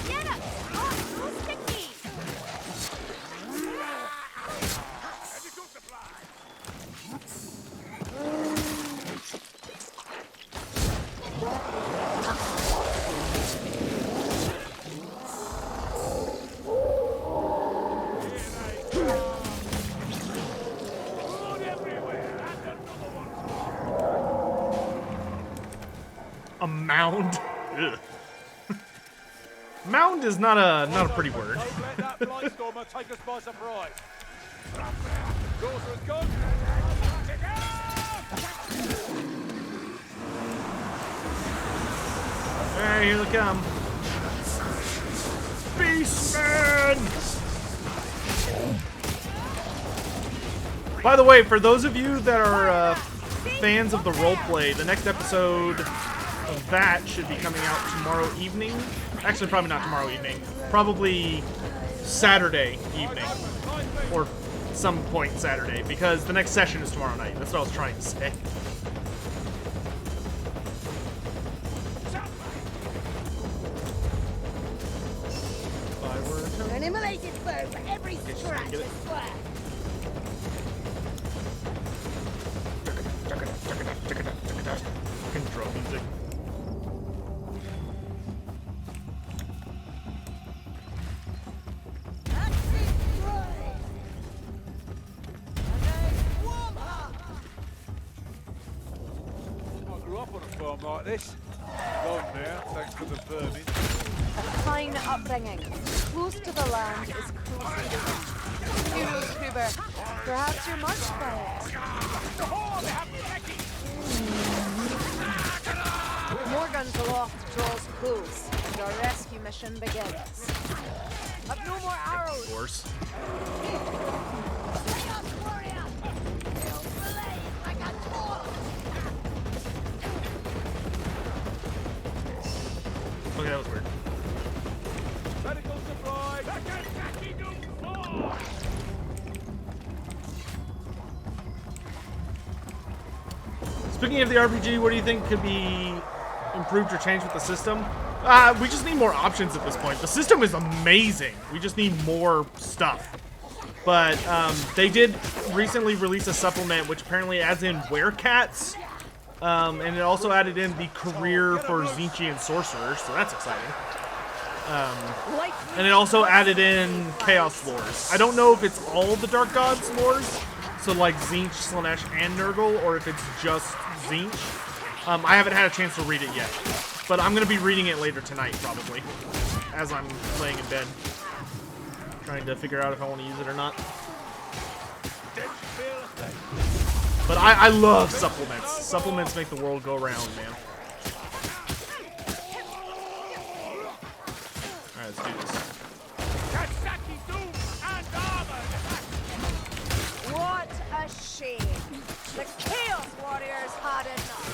Get it! Oh, so sticky! Medical supply. Blood everywhere, and another one. A mound. Ugh. Mound is not a pretty word. Don't let that blight stormer take us by surprise. Sorcerer's gone. Alright, here they come. Beastman! By the way, for those of you that are fans of the roleplay, the next episode of that should be coming out tomorrow evening. Actually, probably not tomorrow evening. Probably Saturday evening. Or some point Saturday, because the next session is tomorrow night. That's what I was trying to say. An immolated foe for every scratch and swear. Fucking drum music. I grew up on a farm like this. Gone now, thanks to the vermin. A fine upbringing. Close to the land is close to the wind. Who knows, Kruber? Perhaps you're marked by it. Morgan's aloft draws close, and our rescue mission begins. Have no more arrows. Of course. Chaos warrior! You'll blaze like a torch! Okay, that was weird. Medical supply. Speaking of the RPG, what do you think could be improved or changed with the system? We just need more options at this point. The system is amazing. We just need more stuff. But they did recently release a supplement which apparently adds in werecats. And it also added in the career for Tzeentchian sorcerers, so that's exciting. And it also added in Chaos lores. I don't know if it's all the Dark Gods lores, so like Tzeentch, Slaanesh, and Nurgle, or if it's just Tzeentch. I haven't had a chance to read it yet, but I'm going to be reading it later tonight, probably, as I'm laying in bed, trying to figure out if I want to use it or not. But I love supplements. Supplements make the world go round, man. Alright, let's do this. What a shame. The Chaos Warriors had enough.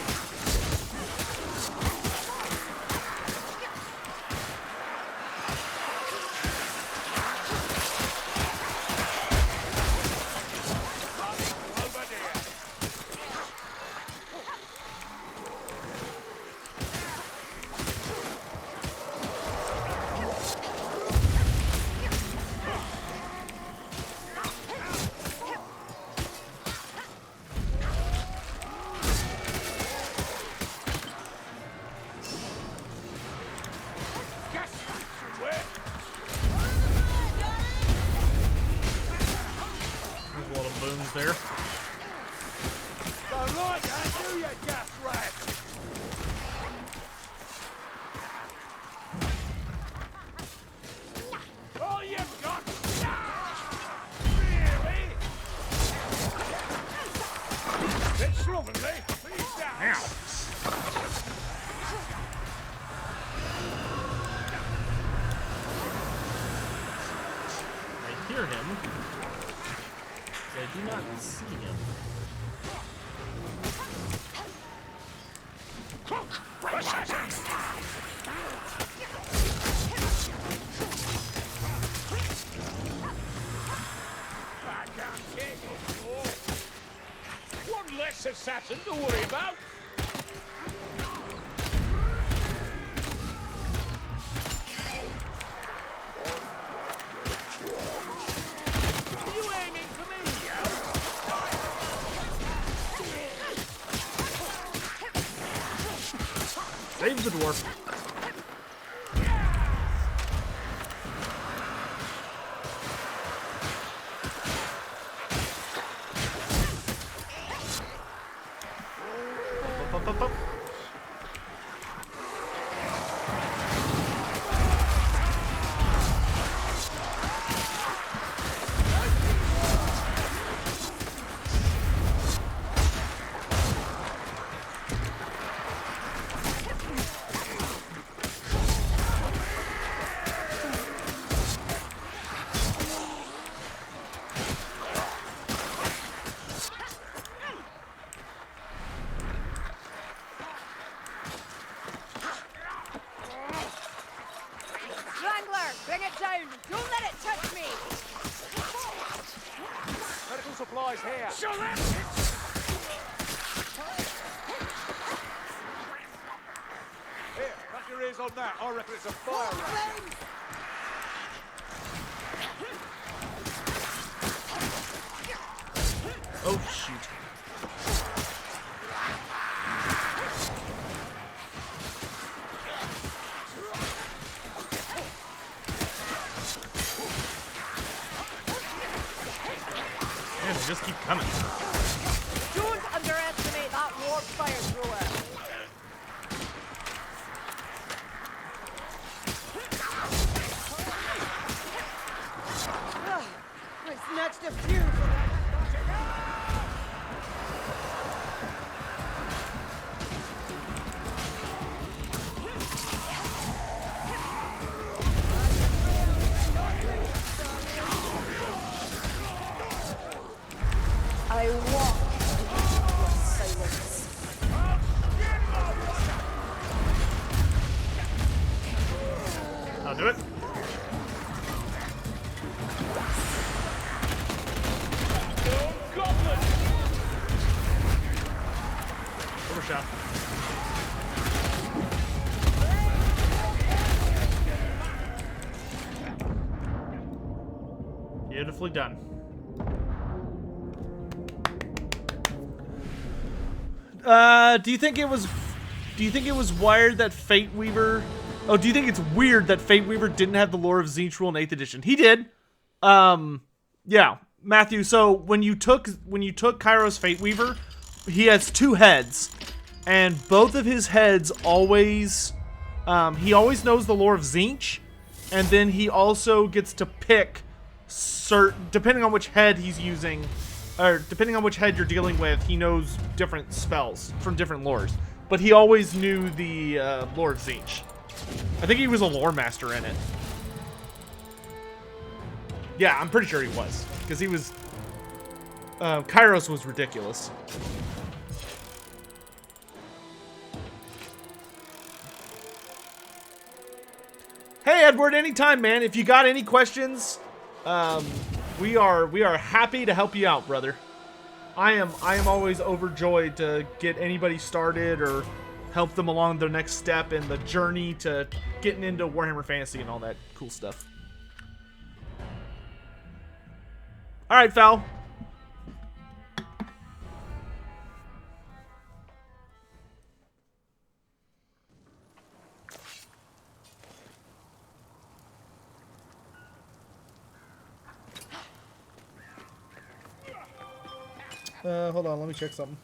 There's a lot of boons there. Go right I hear him. But I do not see him. One less assassin to worry about. You aiming for me, Save the dwarf. Up, up, up. Wrangler, bring it down. Don't let it touch me. medical supplies here. Here, cut your ears on that. I reckon it's a fire rat. Oh, shoot. Man, they just keep coming. Don't underestimate that warp fire thrower. I snatched a few from that. I walk with silence. I'll do it. Overshot. Beautifully done. Do you think it was wired that Fate Weaver? Oh, do you think it's weird that Fate Weaver didn't have the Lore of Tzeentch rule in 8th edition? He did. Yeah, Matthew. So when you took Kairos Fate Weaver, he has 2 heads, and both of his heads always, he always knows the Lore of Tzeentch, and then he also gets to pick depending on which head he's using. Or depending on which head you're dealing with, he knows different spells from different lores. But he always knew the Lore of Tzeentch. I think he was a lore master in it. Yeah, I'm pretty sure he was. Because he was... Kairos was ridiculous. Hey, Edward, anytime, man. If you got any questions... We are happy to help you out, brother. I am always overjoyed to get anybody started or help them along their next step in the journey to getting into Warhammer Fantasy and all that cool stuff. All right, Fal. Hold on, let me check something.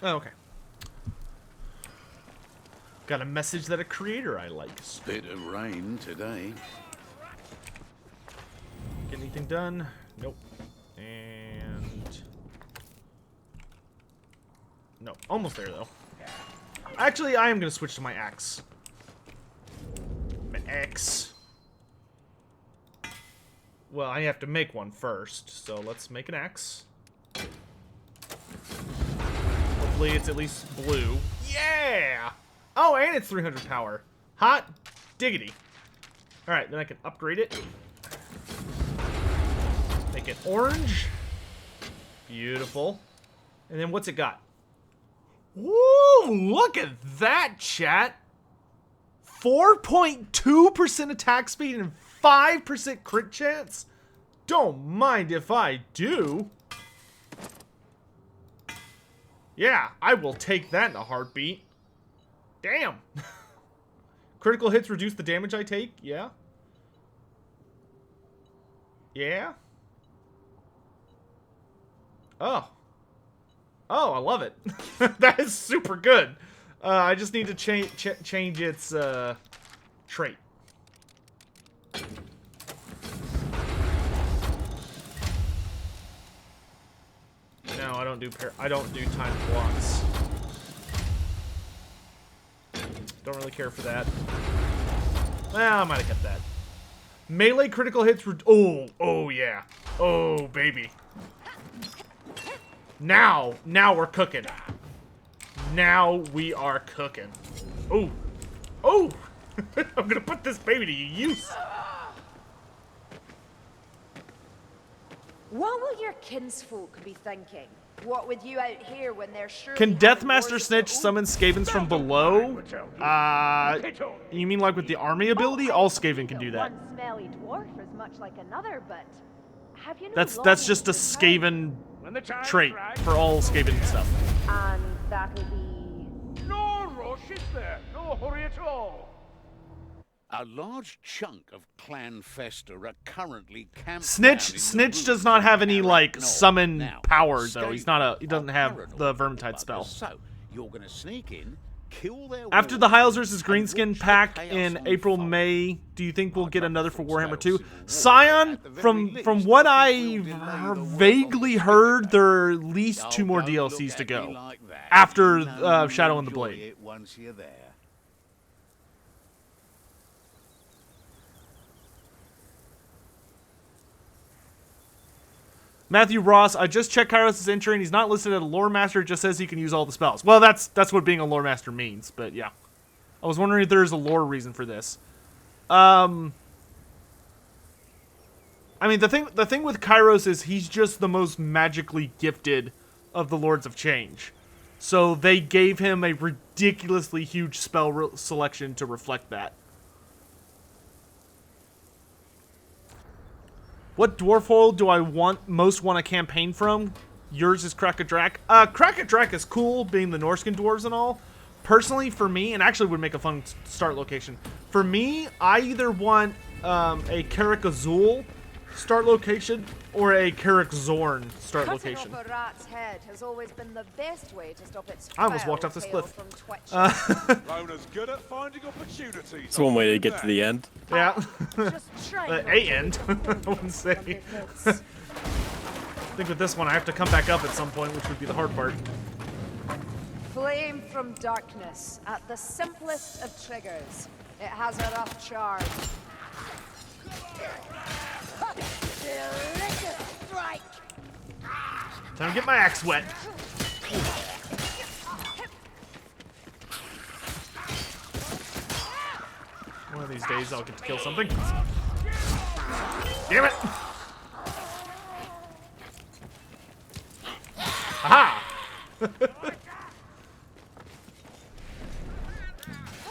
Oh, okay. Got a message that a creator I like. Bit of rain today. Get anything done? Nope. And... no. Almost there, though. Actually, I am going to switch to my axe. My axe. Well, I have to make one first, so let's make an axe. Hopefully it's at least blue. Yeah! Oh, and it's 300 power. Hot diggity. Alright, then I can upgrade it. Make it orange. Beautiful. And then what's it got? Woo! Look at that, chat! 4.2% attack speed and 5% crit chance? Don't mind if I do. Yeah, I will take that in a heartbeat. Damn. Critical hits reduce the damage I take? Yeah. Yeah. Oh. Oh, I love it. That is super good. I just need to change its trait. No, I don't do timed blocks. Don't really care for that. Well, I might have kept that. Melee critical hits. Oh yeah. Oh baby. Now we're cooking. Now we are cooking. Oh, oh! I'm gonna put this baby to use. What will your kinsfolk be thinking? What with you out here when they're sure? Can Deathmaster Snitch summon Skavens from below? You mean like with the army ability? All Skaven can do that. One smelly dwarf is much like another, but have you? That's just a Skaven trait for all Skaven stuff. And that'll be. No rush, is there? No hurry at all. A large chunk of Clan Fester are currently camped. Snitch does not have any like summon power though. He doesn't have the Vermintide spell. So you're gonna sneak in, kill their After the Hiles vs. Greenskin pack in April, May, do you think we'll get another for Warhammer 2? Scion, from what I vaguely heard, there are at least 2 more DLCs to go after Shadow and the Blade. Once you're there. Matthew Ross, I just checked Kairos' entry and he's not listed as a lore master, it just says he can use all the spells. Well, that's what being a lore master means, but yeah. I was wondering if there's a lore reason for this. I mean, the thing with Kairos is he's just the most magically gifted of the Lords of Change. So they gave him a ridiculously huge spell selection to reflect that. What dwarf hole do I most want a campaign from? Yours is Krakadrak. Krakadrak is cool, being the Norskin dwarves and all. Personally, for me, and actually would make a fun start location. For me, I either want a Karak Azul start location or a Karak Zorn start location. Cutting off a rat's head has always been the best way to stop its I almost walked off this tail cliff. from twitching. Rona's good at finding opportunities. It's one way to get to the end. Yeah. Just try not A to end, put I them wouldn't say. on their heads. I think with this one, I have to come back up at some point, which would be the hard part. Flame from darkness at the simplest of triggers. It has a rough charge. Delicious strike. Time to get my axe wet. One of these days, I'll get to kill something. Damn it! Aha!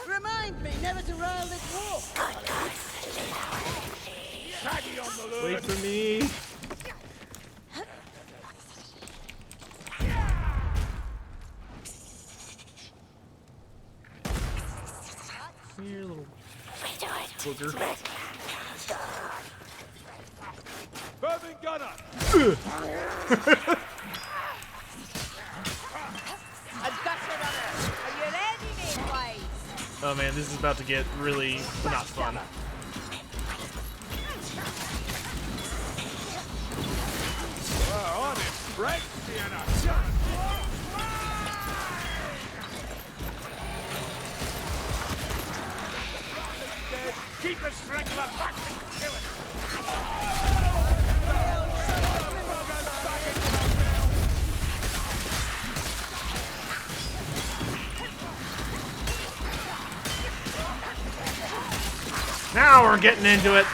Remind me never to rile this wolf. Wait for me. Here, little booger. Burning gunner. Oh man, this is about to get really not fun. Keep the strength of back and kill it. Now we're getting into it.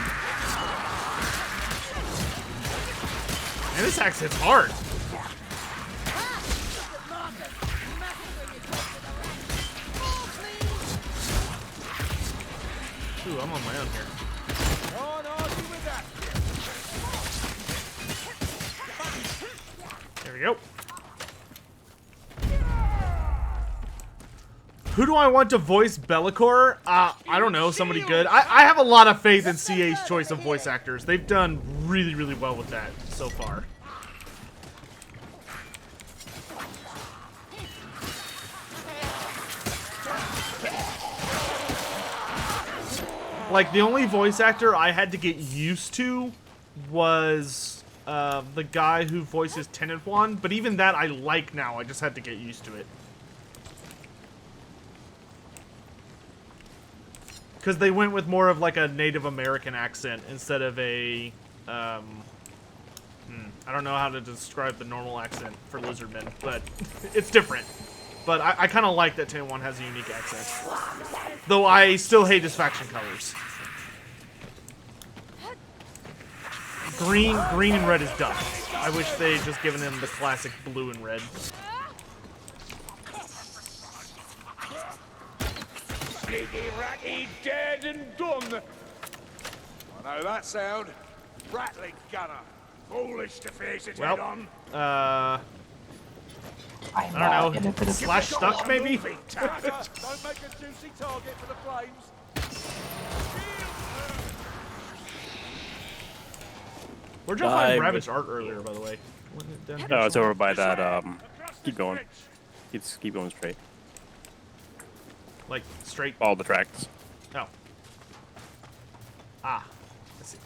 Man, this axe hits hard. Ooh, I'm on my own here. There we go. Who do I want to voice Bellicor? I don't know, somebody good. I have a lot of faith in CA's choice of voice actors. They've done really, really well with that so far. Like, the only voice actor I had to get used to was the guy who voices Tenant One, but even that I like now. I just had to get used to it. Because they went with more of like a Native American accent instead of a, I don't know how to describe the normal accent for lizardmen, but it's different. But I kind of like that Tenant One has a unique accent. Though I still hate his faction colors. Green and red is dumb. I wish they had just given him the classic blue and red. Sneaky ratty, dead and done. I know that sound. Rattling gunner. Foolish to face it head on. I don't know. Slash stuck, maybe? Don't make a juicy target for the flames. Where'd y'all find Ravaged Art earlier, by the way? No, it's over by that, keep going. Keep going straight. Like, straight? Follow the tracks. Oh. Ah. I see.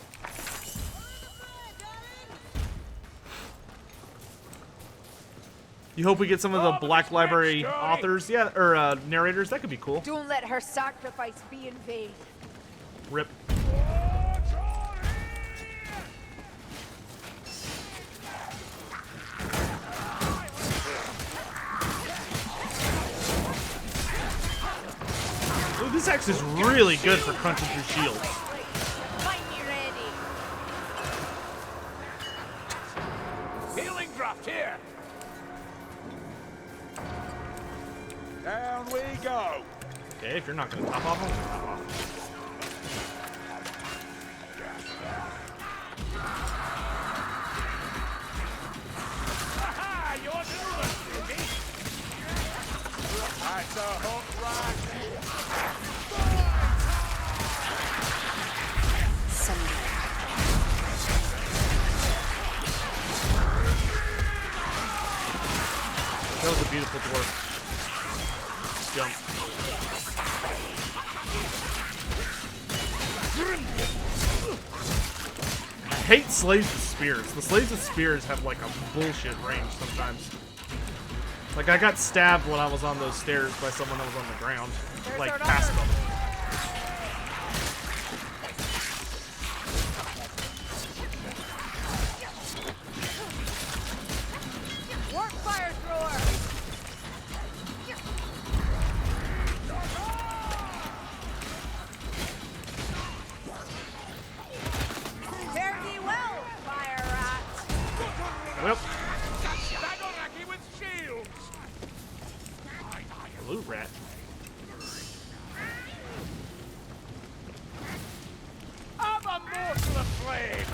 You hope we get some of the Black Library authors, yeah, or narrators. That could be cool. Don't let her sacrifice be in vain. Rip. Ooh, this axe is really good for crunching through shields. Find me ready. Healing draft here. Down we go. Okay, if you're not gonna top off them, top off. Aha! You're doing it, that's a hot rack. That was a beautiful dwarf. Jump. I hate slaves with spears. The slaves with spears have like a bullshit range sometimes. Like I got stabbed when I was on those stairs by someone that was on the ground. Like past them. Warp fire thrower. Fare thee well, fire rat. Well, Stagoraki with shields. blue rat. I'm a morsel of flame.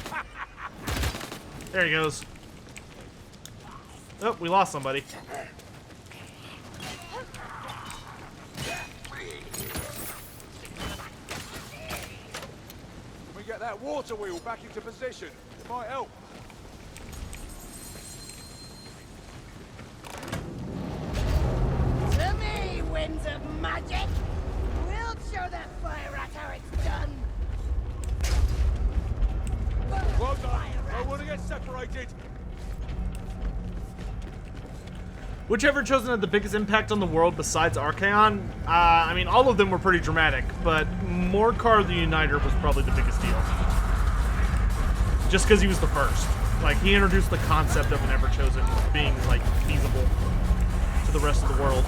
There he goes. Oh, we lost somebody. Can we get that water wheel back into position? It might help. To me, winds of magic. We'll Whichever chosen had the biggest impact on the world besides Archaon, I mean, all of them were pretty dramatic, but Morcar the Uniter was probably the biggest deal. Just because he was the first. Like, he introduced the concept of an Ever-Chosen being, like, feasible to the rest of the world.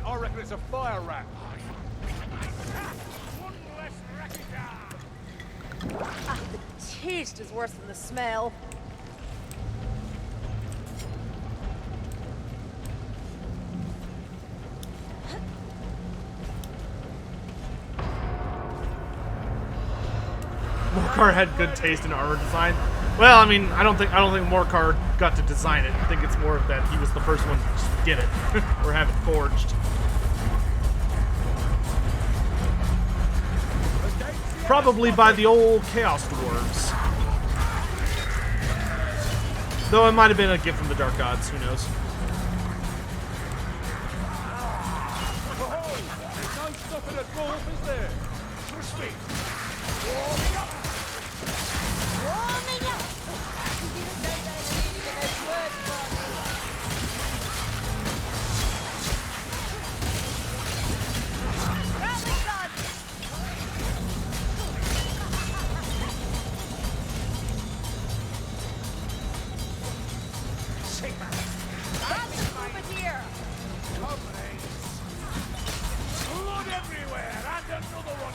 I reckon it's a fire rat. Ah, the taste is worse than the smell. Morcar had good taste in armor design. Well, I mean, I don't think Morcar got to design it. I think it's more of that he was the first one to just get it or have it forged. Probably by the old Chaos Dwarves. Though it might have been a gift from the Dark Gods, who knows. No stopping a dwarf, is there? Crispy. Warming up. Warming up! Blood everywhere, and another one.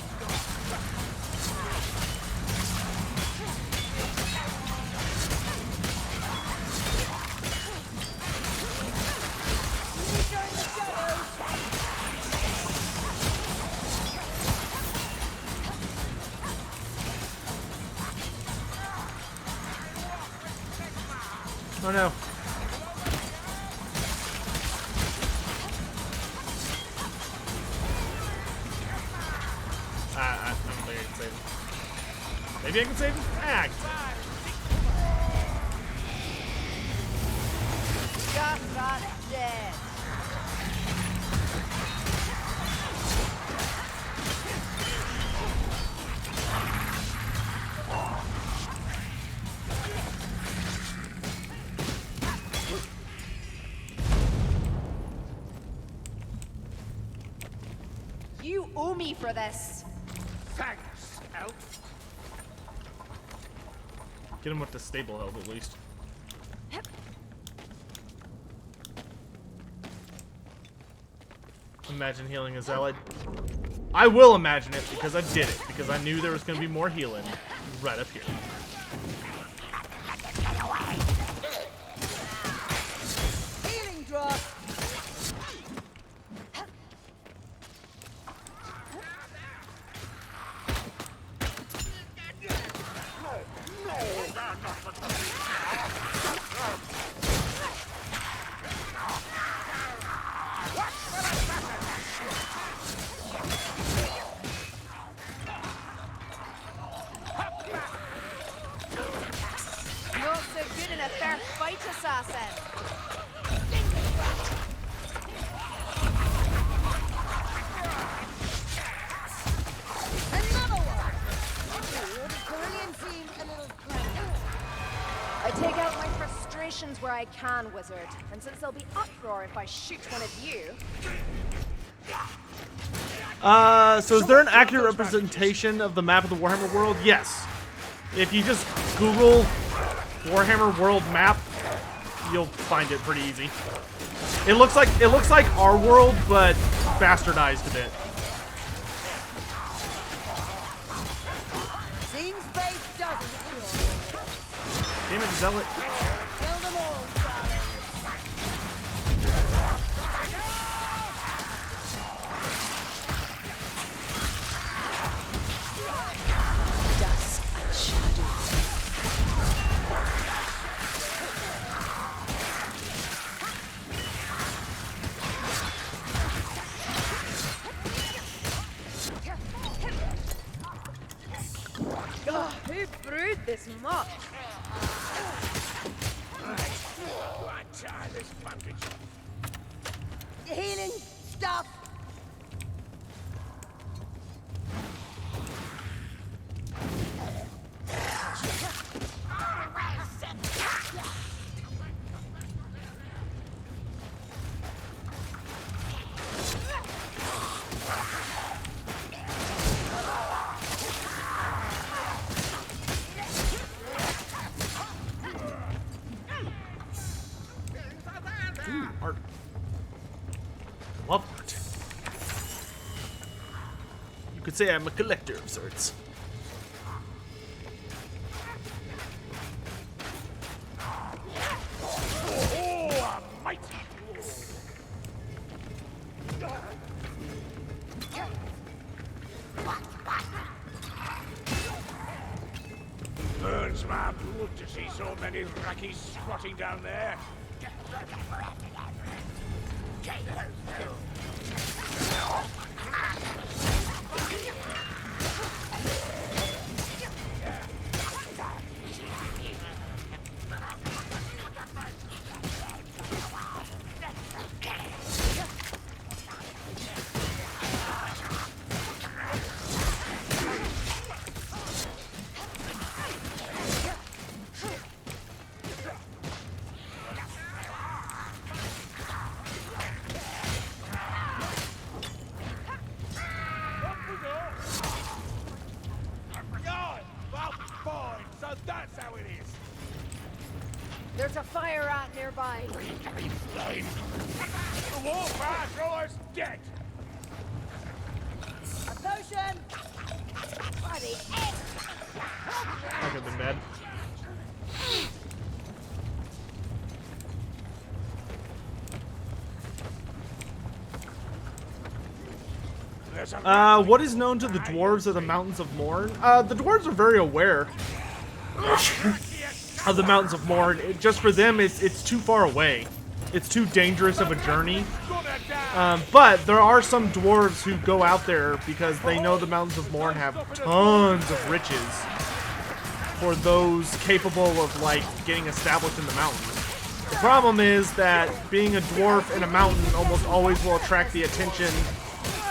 Oh no. I don't think I can save him. Maybe I can save him? Ah, Just got dead. You owe me for this. Thanks, elf. get him with the stable health at least. Imagine healing a zealot. I will imagine it because I did it. Because I knew there was going to be more healing right up here. Healing drop. Not so good in a fair fight, assassin. Another one. Oh, the Karelian seem a little cranky. I take out my frustrations where I can, wizard. And since there'll be uproar if I shoot one of you... So is there an accurate representation of the map of the Warhammer world? Yes. If you just Google Warhammer world map, you'll find it pretty easy. It looks like our world, but bastardized a bit. Seems fate doesn't cure. Damn it, zealot. Kill them all, darling. Dusk and shadow. Who brewed this muck? Tie this bandage. Healing stuff. Art. Love art. You could say I'm a collector of sorts. Oh, mighty. Burns my blood to see so many rackies squatting down there. There's a fire rat nearby. The wolf thrower's dead. A potion. By the I could have been bad. What is known to the dwarves of the Mountains of Morn? The dwarves are very aware of the Mountains of Morn. Just for them, it's too far away. It's too dangerous of a journey. But there are some dwarves who go out there because they know the Mountains of Morn have tons of riches for those capable of, like, getting established in the mountains. The problem is that being a dwarf in a mountain almost always will attract the attention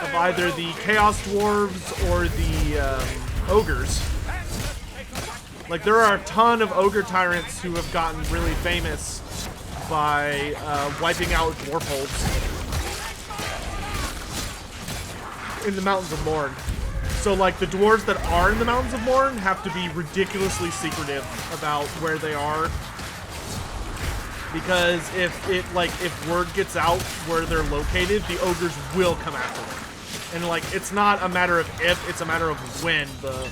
of either the Chaos Dwarves or the Ogres. Like, there are a ton of Ogre Tyrants who have gotten really famous by wiping out dwarf holds in the Mountains of Morn. So, like, the dwarves that are in the Mountains of Morn have to be ridiculously secretive about where they are. Because if word gets out where they're located, the ogres will come after them. And, like, it's not a matter of if, it's a matter of when the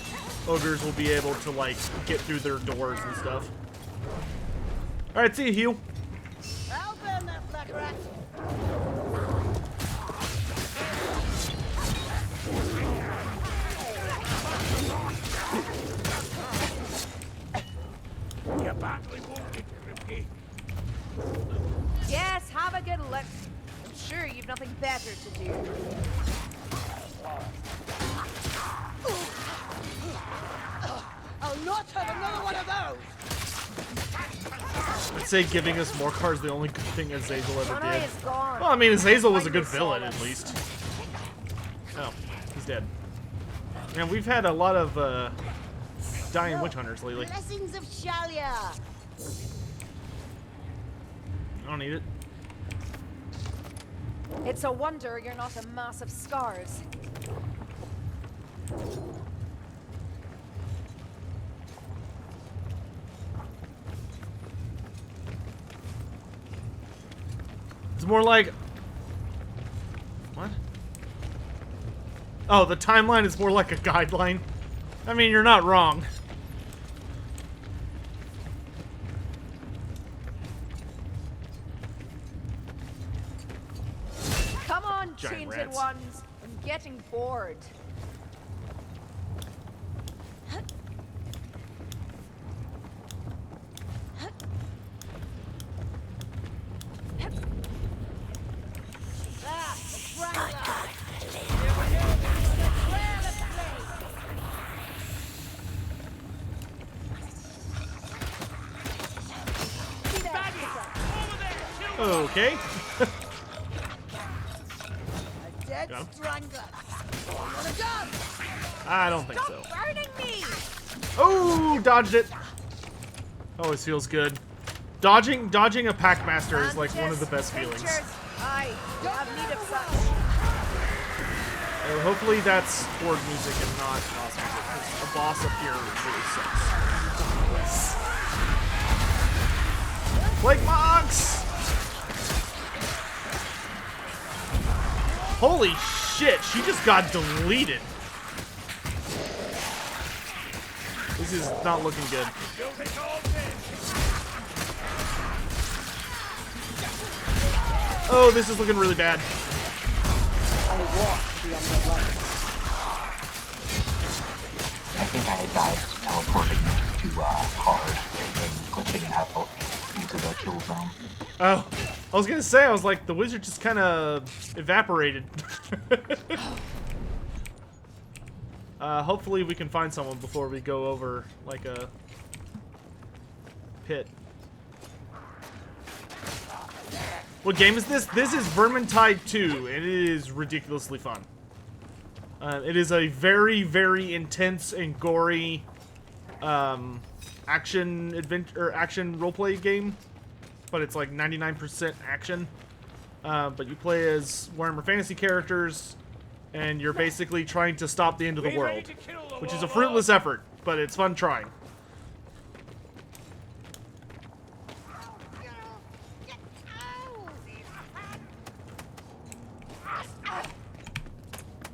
ogres will be able to, like, get through their doors and stuff. Alright, see you, Hugh. I'll burn that black rat. You're badly wounded, Grimke. Yes, have a good look. I'm sure you've nothing better to do. I'll not have another one of those. I'd say giving us more cards the only good thing Azazel ever One eye did. is gone. Well, I mean, Azazel was a Find good your villain, at solace. least. Oh, he's dead. And we've had a lot of dying witch hunters lately. Blessings of Shalia. I don't need it. It's a wonder you're not a mass of scars. It's more like... What? Oh, the timeline is more like a guideline. I mean, you're not wrong. Come on, Giant tainted rats. ones. I'm getting bored. Okay. A dead Got him. strangler. Want a gun? I don't think so. Stop burning me! Oh, dodged it. Always feels good. Dodging a Packmaster is like one of the best feelings. Aye, you have need of such. Hopefully that's horde music and not boss music, because the boss up here really sucks. Plague Mox! Holy shit, she just got deleted. This is not looking good. Oh, this is looking really bad. I think I had died teleporting too hard and glitching out into the kill zone. Oh, I was gonna say, I was like, the wizard just kind of evaporated. Hopefully we can find someone before we go over, like, a pit. What game is this? This is Vermintide 2, and it is ridiculously fun. It is a very, very intense and gory action roleplay game, but it's like 99% action. But you play as Warhammer Fantasy characters, and you're basically trying to stop the end of the world, which is a fruitless effort, but it's fun trying.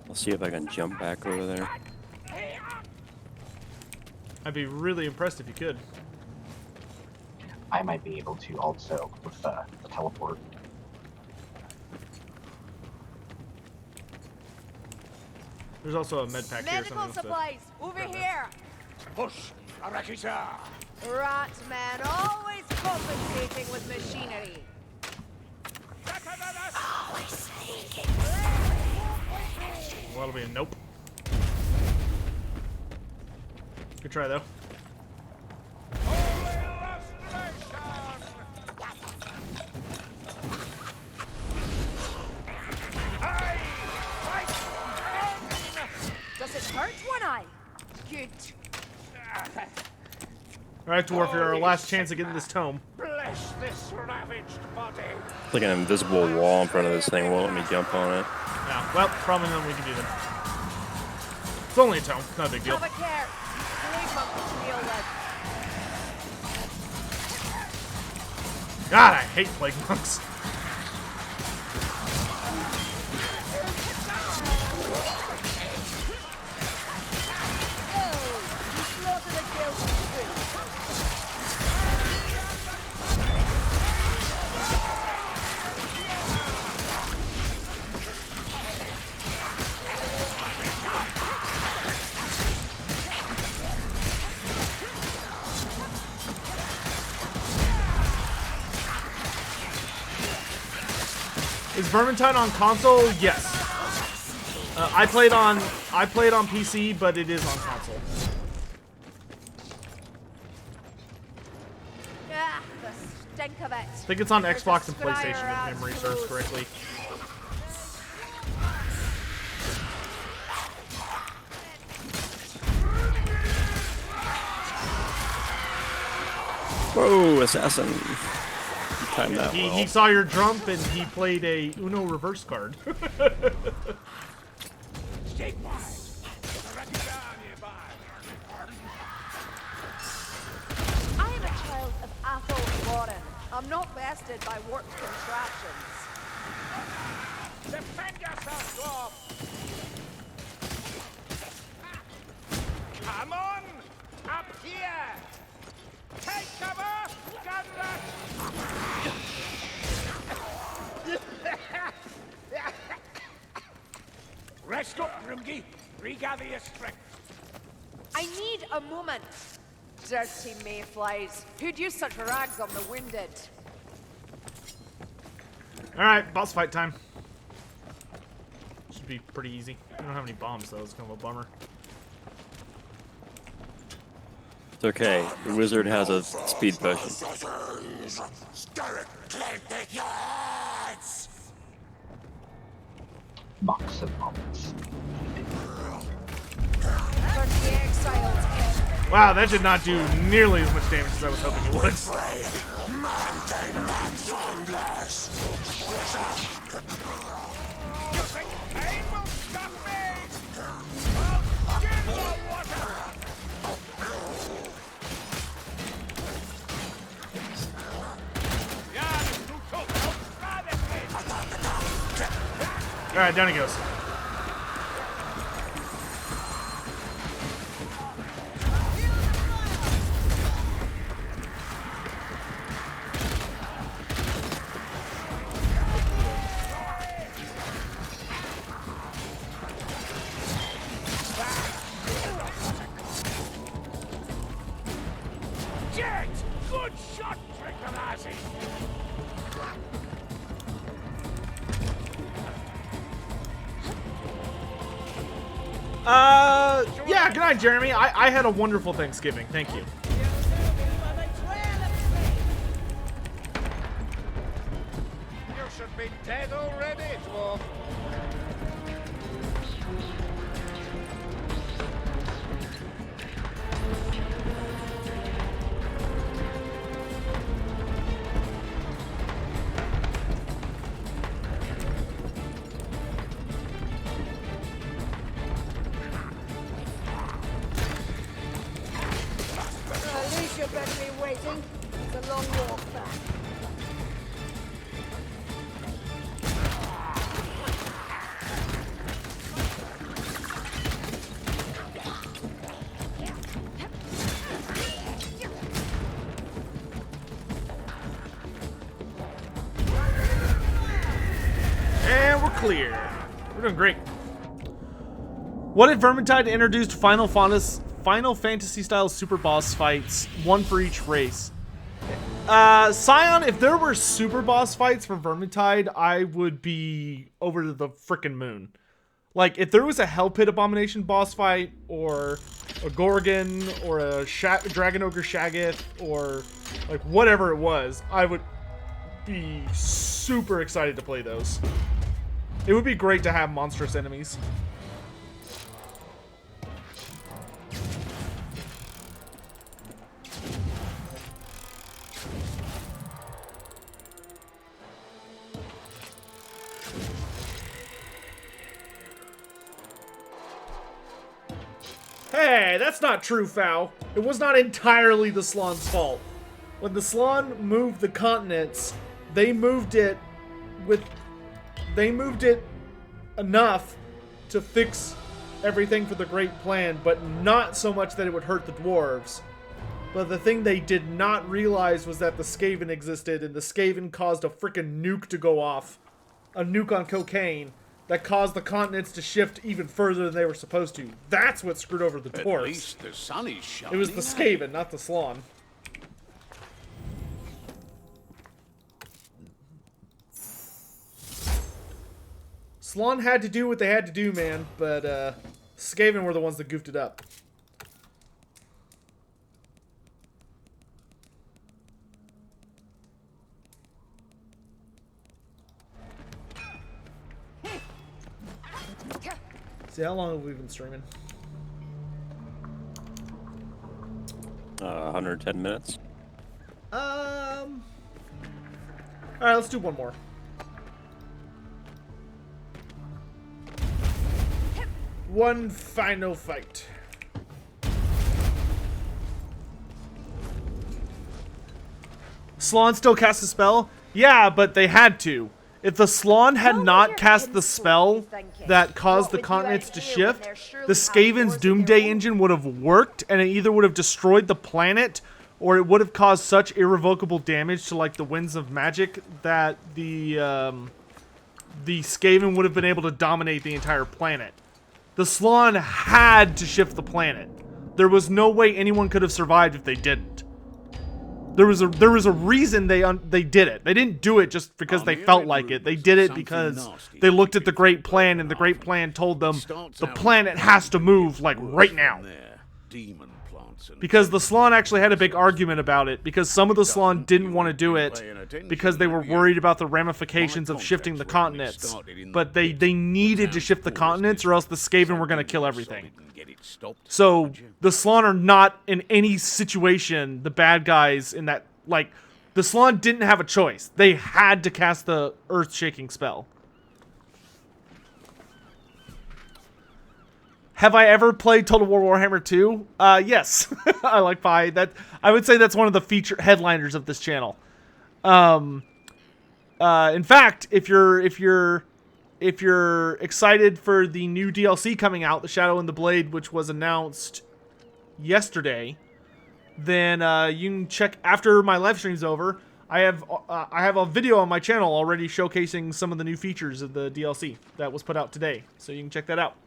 I'll see if I can jump back over there. I'd be really impressed if you could. I might be able to also with the teleport. There's also a med pack here. Medical supplies, over here. Push, Arakita. Rat man, always compensating with machinery. Well, that'll be a nope. Good try, though. Does it hurt one eye? Good. Alright, Dwarf, you're our last chance of getting this tome. Bless this ravaged body. It's like an invisible wall in front of this thing won't let me jump on it. Yeah, well, probably nothing we can do then. It's only a tome, not a big deal. Have a care. Plague monk to deal with. God, I hate plague monks. Is Vermintide on console? Yes. I played on PC, but it is on console. Ah, the stink of it. I think it's on Xbox and PlayStation if memory serves correctly. Whoa, assassin. Timed that well. He saw your jump and he played a Uno reverse card. Stay quiet. Arakita nearby. I am a child of Athol Warren. I'm not bested by warped contraptions. Defend yourself, dwarf. Come on, up here. Take cover, Gunrush. Rest up, Grimgy. Regather your strength. I need a moment. Dirty mayflies. Who'd use such rags on the wounded? Alright, boss fight time. Should be pretty easy. I don't have any bombs though, it's kind of a bummer. It's okay. The wizard has a speed potion. Box of moments. Wow, that did not do nearly as much damage as I was hoping it would. Alright, down he goes. Good shot, Tricorazzi! Yeah, good night, Jeremy. I had a wonderful Thanksgiving. Thank you. You should be dead already, dwarf. You better be waiting. It's a long walk back. And we're clear. We're doing great. What if Vermintide introduced Final Fantasy style super boss fights, one for each race? Scion, if there were super boss fights for Vermintide, I would be over to the frickin' moon. Like, if there was a Hell Pit Abomination boss fight, or a Gorgon, or a Dragon Ogre Shaggoth, or like whatever it was, I would be super excited to play those. It would be great to have monstrous enemies. Hey, that's not true, Fow. It was not entirely the Slaane's fault. When the Slaane moved the continents, they moved it enough to fix everything for the Great Plan, but not so much that it would hurt the dwarves. But the thing they did not realize was that the Skaven existed, and the Skaven caused a frickin' nuke to go off. A nuke on cocaine. That caused the continents to shift even further than they were supposed to. That's what screwed over the dwarves. At least the sun is shining. It was the Skaven, not the Slaane. Slaane had to do what they had to do, man, but Skaven were the ones that goofed it up. See, how long have we been streaming? 110 minutes. Alright, let's do one more. One final fight. Slaane still cast a spell? Yeah, but they had to. If the Slaane had not cast the spell that caused the continents to shift, the Skaven's Doomday engine would have worked, and it either would have destroyed the planet, or it would have caused such irrevocable damage to, like, the Winds of Magic that the Skaven would have been able to dominate the entire planet. The Slaane had to shift the planet. There was no way anyone could have survived if they didn't. There was a reason they did it. They didn't do it just because they felt like it. They did it because they looked at the Great Plan, and the Great Plan told them the planet has to move, like, right now. Demon plant Because the Slann actually had a big argument about it, because some of the Slann didn't want to do it because they were worried about the ramifications of shifting the continents. But they needed to shift the continents or else the Skaven were going to kill everything. So the Slann are not in any situation the bad guys in that, like, the Slann didn't have a choice. They had to cast the earth-shaking spell. Have I ever played Total War Warhammer 2? Yes. I like Pi. I would say that's one of the feature headliners of this channel. In fact, if you're excited for the new DLC coming out, The Shadow and the Blade, which was announced yesterday, then you can check after my live stream's over. I have a video on my channel already showcasing some of the new features of the DLC that was put out today, so you can check that out.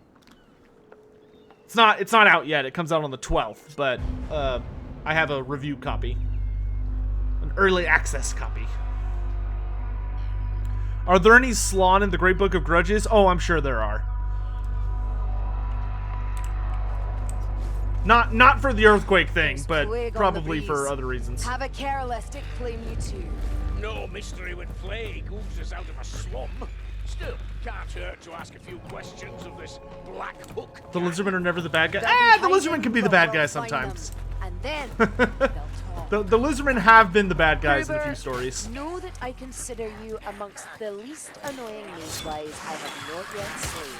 It's not out yet. It comes out on the 12th, but I have a review copy, an early access copy. Are there any Slann in the Great Book of Grudges? Oh, I'm sure there are. Not for the earthquake thing, but probably for other reasons. Have a care lest it claim you too. No mystery with plague oozes out of a slum. Still, can't hurt to ask a few questions of this black book. The Lizardmen are never the bad guy. The Lizardmen can be the bad guy sometimes. And then they'll the Lizardmen have been the bad guys in a few stories. Know that I consider you amongst the least annoying maze-wise I have not yet seen.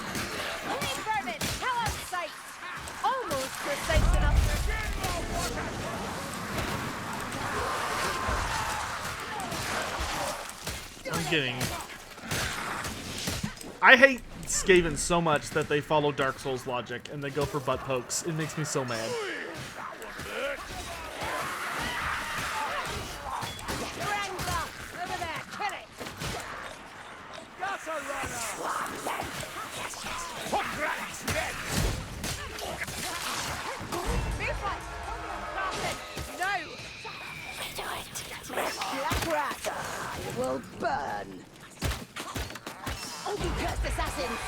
Only vermin, hell on sight! Almost precise enough for I'm kidding. I hate Skaven so much that they follow Dark Souls logic and they go for butt pokes. It makes me so mad. Will burn. Oh, you cursed assassins!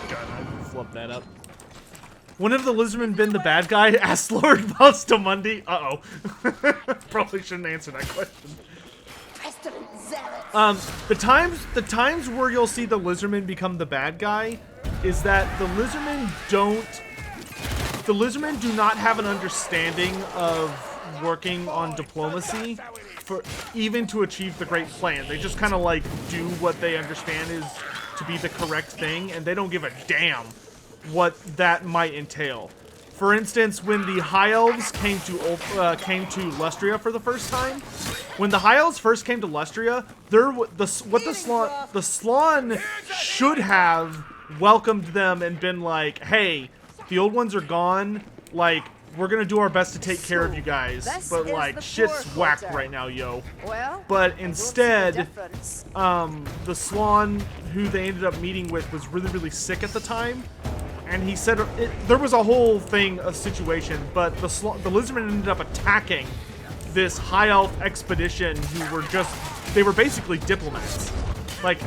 God, I flubbed that up. When have the Lizardmen been the bad guy? Asked Lord Valstamundi. Uh-oh. Probably shouldn't answer that question. The times where you'll see the Lizardmen become the bad guy is that the Lizardmen do not have an understanding of working on diplomacy for even to achieve the great plan. They just kind of like do what they understand is to be the correct thing, and they don't give a damn what that might entail. For instance, when the High Elves came to Lustria for the first time, when the High Elves first came to Lustria, the Slann should have welcomed them and been like, "Hey, the old ones are gone. Like, we're gonna do our best to take care of you guys, but like shit's whacked right now, yo." But instead, the Slann who they ended up meeting with was really sick at the time. And he said there was a whole thing, a situation, but the Lizardmen ended up attacking this High Elf expedition who were they were basically diplomats. Like,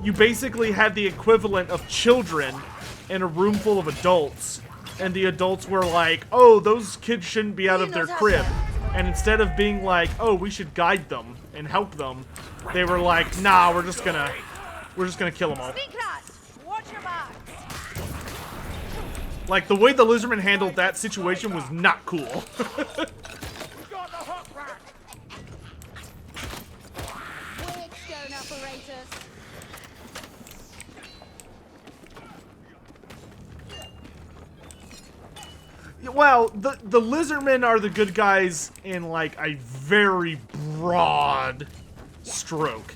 you basically had the equivalent of children in a room full of adults, and the adults were like, "Oh, those kids shouldn't be out of their crib." And instead of being like, "Oh, we should guide them and help them," they were like, "Nah, we're just gonna kill them all." Watch your back. Like, the way the Lizardmen handled that situation was not cool. Well, the Lizardmen are the good guys in, like, a very broad stroke.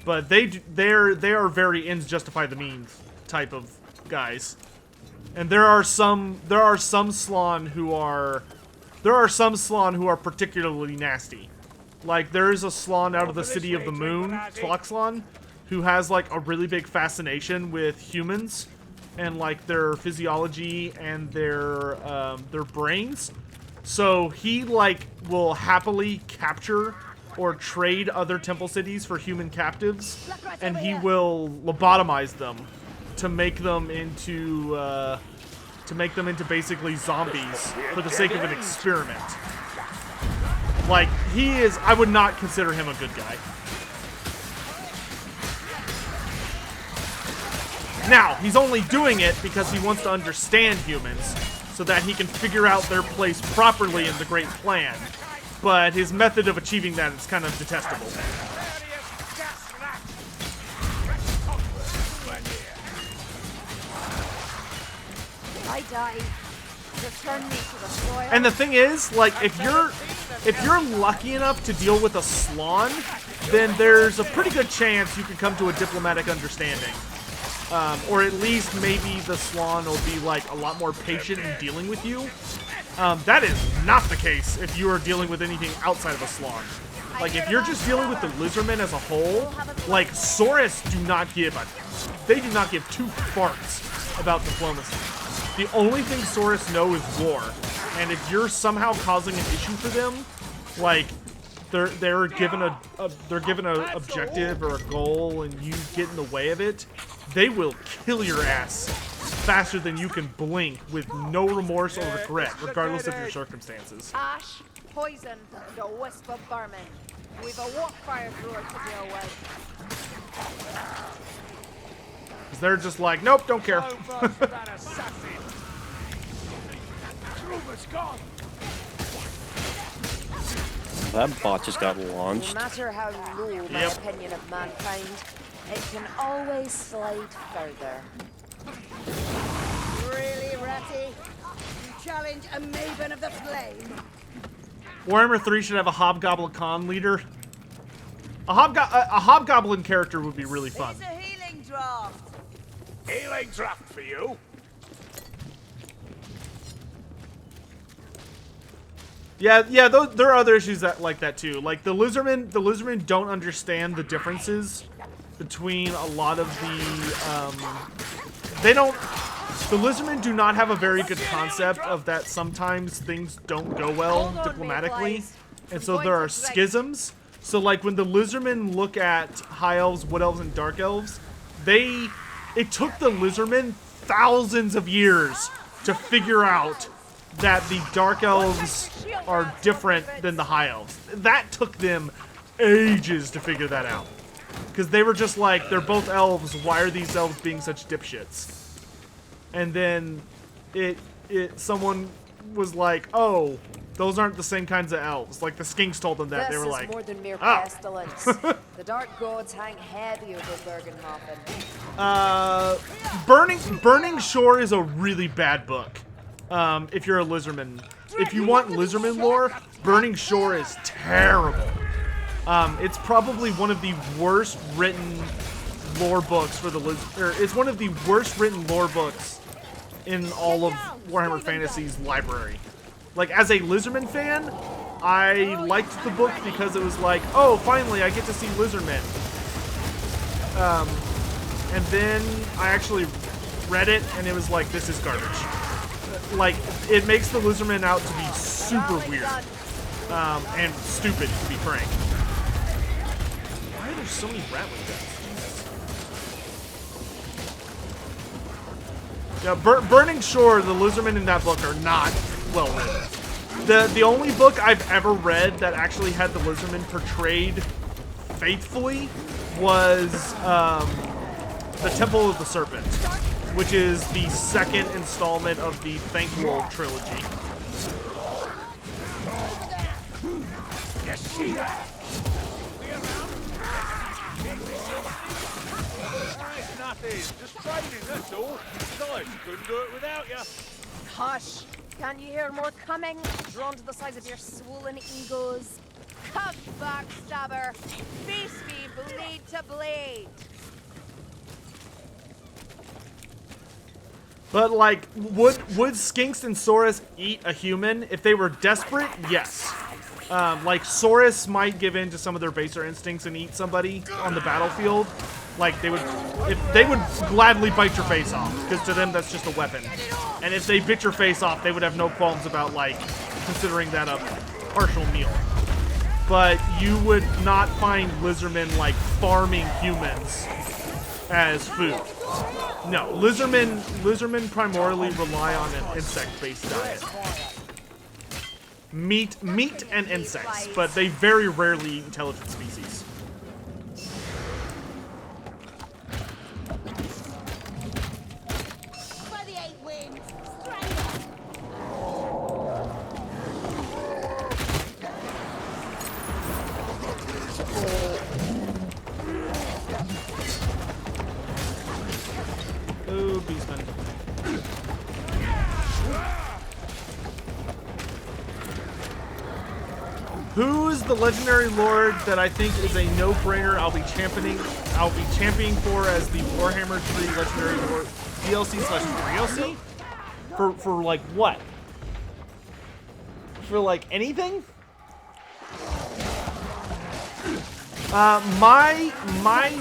But they are very ends justify the means type of guys. And there are some Slann who are particularly nasty. Like, there is a Slann out of the City of the Moon, Foxen, who has like a really big fascination with humans and like their physiology and their brains. So he like will happily capture or trade other temple cities for human captives, and he will lobotomize them to make them into basically zombies for the sake of an experiment. Like, he is, I would not consider him a good guy. Now, he's only doing it because he wants to understand humans so that he can figure out their place properly in the Great Plan. But his method of achieving that is kind of detestable. I die. Return me to the soil. And the thing is, like, if you're lucky enough to deal with a Slon, then there's a pretty good chance you can come to a diplomatic understanding. Or at least maybe the Slon will be, like, a lot more patient in dealing with you. That is not the case if you are dealing with anything outside of a Slon. Like, if you're just dealing with the Lizardmen as a whole, like, Saurus do not give two farts about diplomacy. The only thing Saurus know is war, and if you're somehow causing an issue for them, like they're given a objective or a goal, and you get in the way of it, they will kill your ass faster than you can blink with no remorse or regret, regardless of your circumstances. Ash, poison, and a wisp of vermin. We've a walk fire thrower to deal with. Because they're just like, nope, don't care. That bot just got launched. No matter how low my opinion of mankind, it can always slide further. Really, Ratty? You challenge a maven of the flame? Warhammer 3 should have a Hobgoblin Con leader. A Hobgoblin character would be really fun. It's a healing draft. Healing draft for you. Yeah, there are other issues like that too. Like the lizardmen don't understand the differences between a lot of the the lizardmen do not have a very good concept of that sometimes things don't go well diplomatically, and so there are schisms. So like when the lizardmen look at high elves, wood elves, and dark elves, it took the lizardmen thousands of years to figure out that the dark elves are different than the high elves. That took them ages to figure that out. Because they were just like, they're both elves, why are these elves being such dipshits? And then someone was like, oh, those aren't the same kinds of elves. Like the skinks told them that. This they were is like, more than mere oh. pestilence. The dark gods hang heavy over Bergenhofen. Burning Shore is a really bad book. If you're a lizardman. If you want lizardman lore, Burning Shore is terrible. It's probably one of the worst written lore books for the it's one of the worst written lore books in all of Warhammer Fantasy's library. Like, as a lizardman fan, I liked the book because it was like, oh, finally I get to see lizardmen. And then I actually read it and it was like, this is garbage. Like, it makes the lizardmen out to be super weird and stupid, to be frank. Why are there so many ratling guns? Yeah, Burning Shore, the lizardmen in that book are not well written. The only book I've ever read that actually had the lizardmen portrayed faithfully was The Temple of the Serpent, which is the second installment of the Thankful trilogy. It's nothing. Just training, that's all. Besides, couldn't do it without you. Hush! Can't you hear more coming? Drawn to the size of your swollen egos. Come, backstabber! Face me, blade to blade! But, like, would Skinks and Saurus eat a human? If they were desperate, yes. Like, Saurus might give in to some of their baser instincts and eat somebody on the battlefield. Like, they would gladly bite your face off, because to them that's just a weapon. And if they bit your face off, they would have no qualms about, like, considering that a partial meal. but you would not find lizardmen like farming humans as food. No, lizardmen primarily rely on an insect-based diet. Meat and insects, but they very rarely eat intelligent species. For the 8 wins, straight up. Oh, beastman. Who's the legendary lord that I think is a no-brainer? I'll be championing for as the Warhammer 3 legendary lord DLC/DLC. For like what? For like anything? My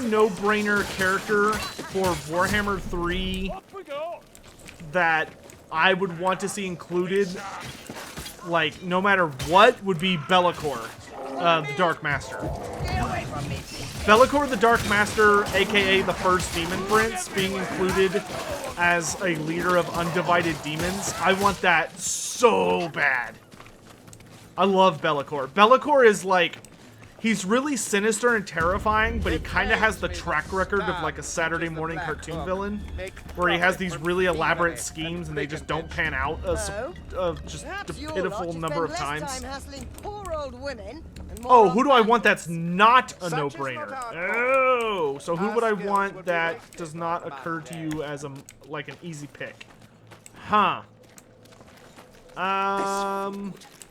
no-brainer character for Warhammer 3 that I would want to see included, like, no matter what, would be Be'lakor, the Dark Master. Be'lakor the Dark Master, aka the first Demon Prince, being included as a leader of undivided demons. I want that so bad. I love Be'lakor. Be'lakor is like, he's really sinister and terrifying, but he kind of has the track record of like a Saturday morning cartoon villain, where he has these really elaborate schemes and they just don't pan out just a pitiful number of times. Oh, who do I want that's not a no-brainer? Oh, so who would I want that does not occur to you as like an easy pick? Huh.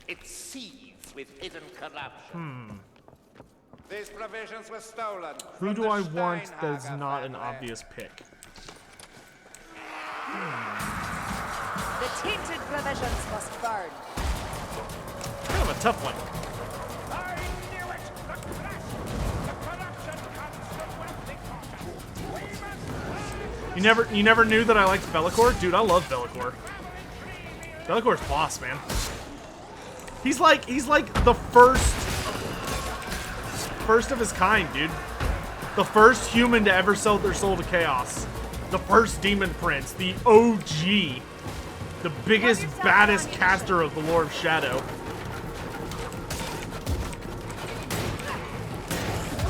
It seethes with hidden corruption. These provisions were stolen. Who do I want that is not an obvious pick? The tainted provisions must burn. Kind of a tough one. I knew it! The clash! The corruption comes from wealthy quarter. You never knew that I liked Be'lakor? Dude, I love Be'lakor. Be'lakor's boss, man. He's like the first of his kind, dude. The first human to ever sell their soul to chaos. The first demon prince, the OG. The biggest, baddest caster of the Lord of Shadow.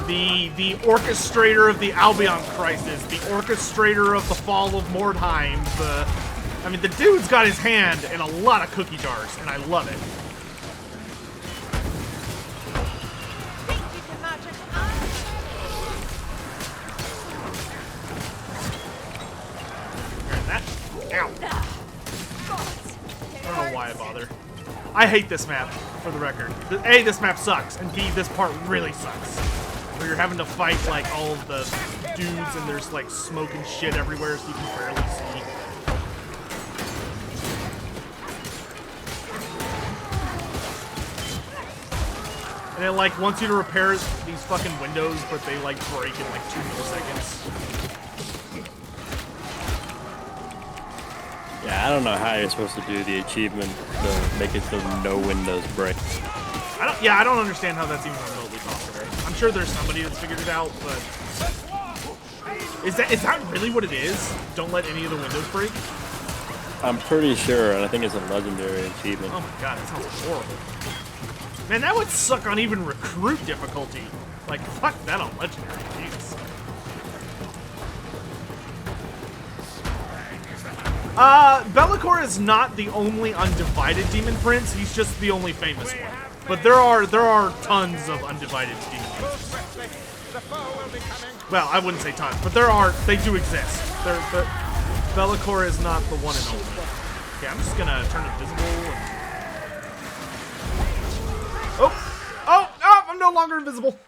The orchestrator of the Albion Crisis. The orchestrator of the fall of Mordheim. I mean, the dude's got his hand in a lot of cookie jars, and I love it. Ow. I don't know why I bother. I hate this map, for the record. A, this map sucks, and B, this part really sucks. Where you're having to fight, like, all of the dudes, and there's, like, smoke and shit everywhere, so you can barely see. And it, like, wants you to repair these fucking windows, but they, like, break in, like, 2 milliseconds. Yeah, I don't know how you're supposed to do the achievement to make it so no windows break. I don't understand how that's even remotely possible. I'm sure there's somebody that's figured it out, but is that really what it is? Don't let any of the windows break? I'm pretty sure, and I think it's a legendary achievement. Oh my god, that sounds horrible. Man, that would suck on even recruit difficulty. Like, fuck that on legendary, Jesus. Be'lakor is not the only undivided demon prince. He's just the only famous one. But there are tons of undivided demon princes. Well, I wouldn't say tons, but they do exist. Be'lakor is not the one and only. Okay, I'm just gonna turn invisible. Oh, I'm no longer invisible.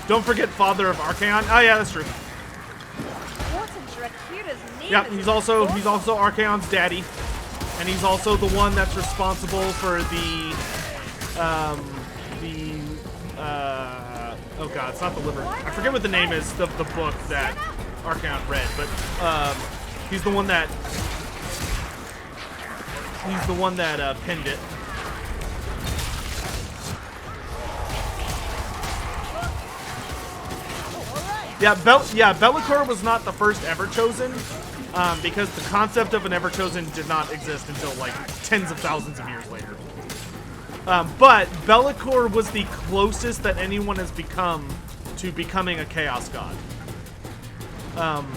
Don't forget Father of Archaon. Oh yeah, that's true. Yep, he's also Archaon's daddy, and he's also the one that's responsible for oh god, it's not the liver. I forget what the name is of the book that Archaon read, but he's the one that He's the one that pinned it. Yeah, Be'lakor was not the first Everchosen, because the concept of an Everchosen did not exist until like tens of thousands of years later. But Be'lakor was the closest that anyone has become to becoming a Chaos God.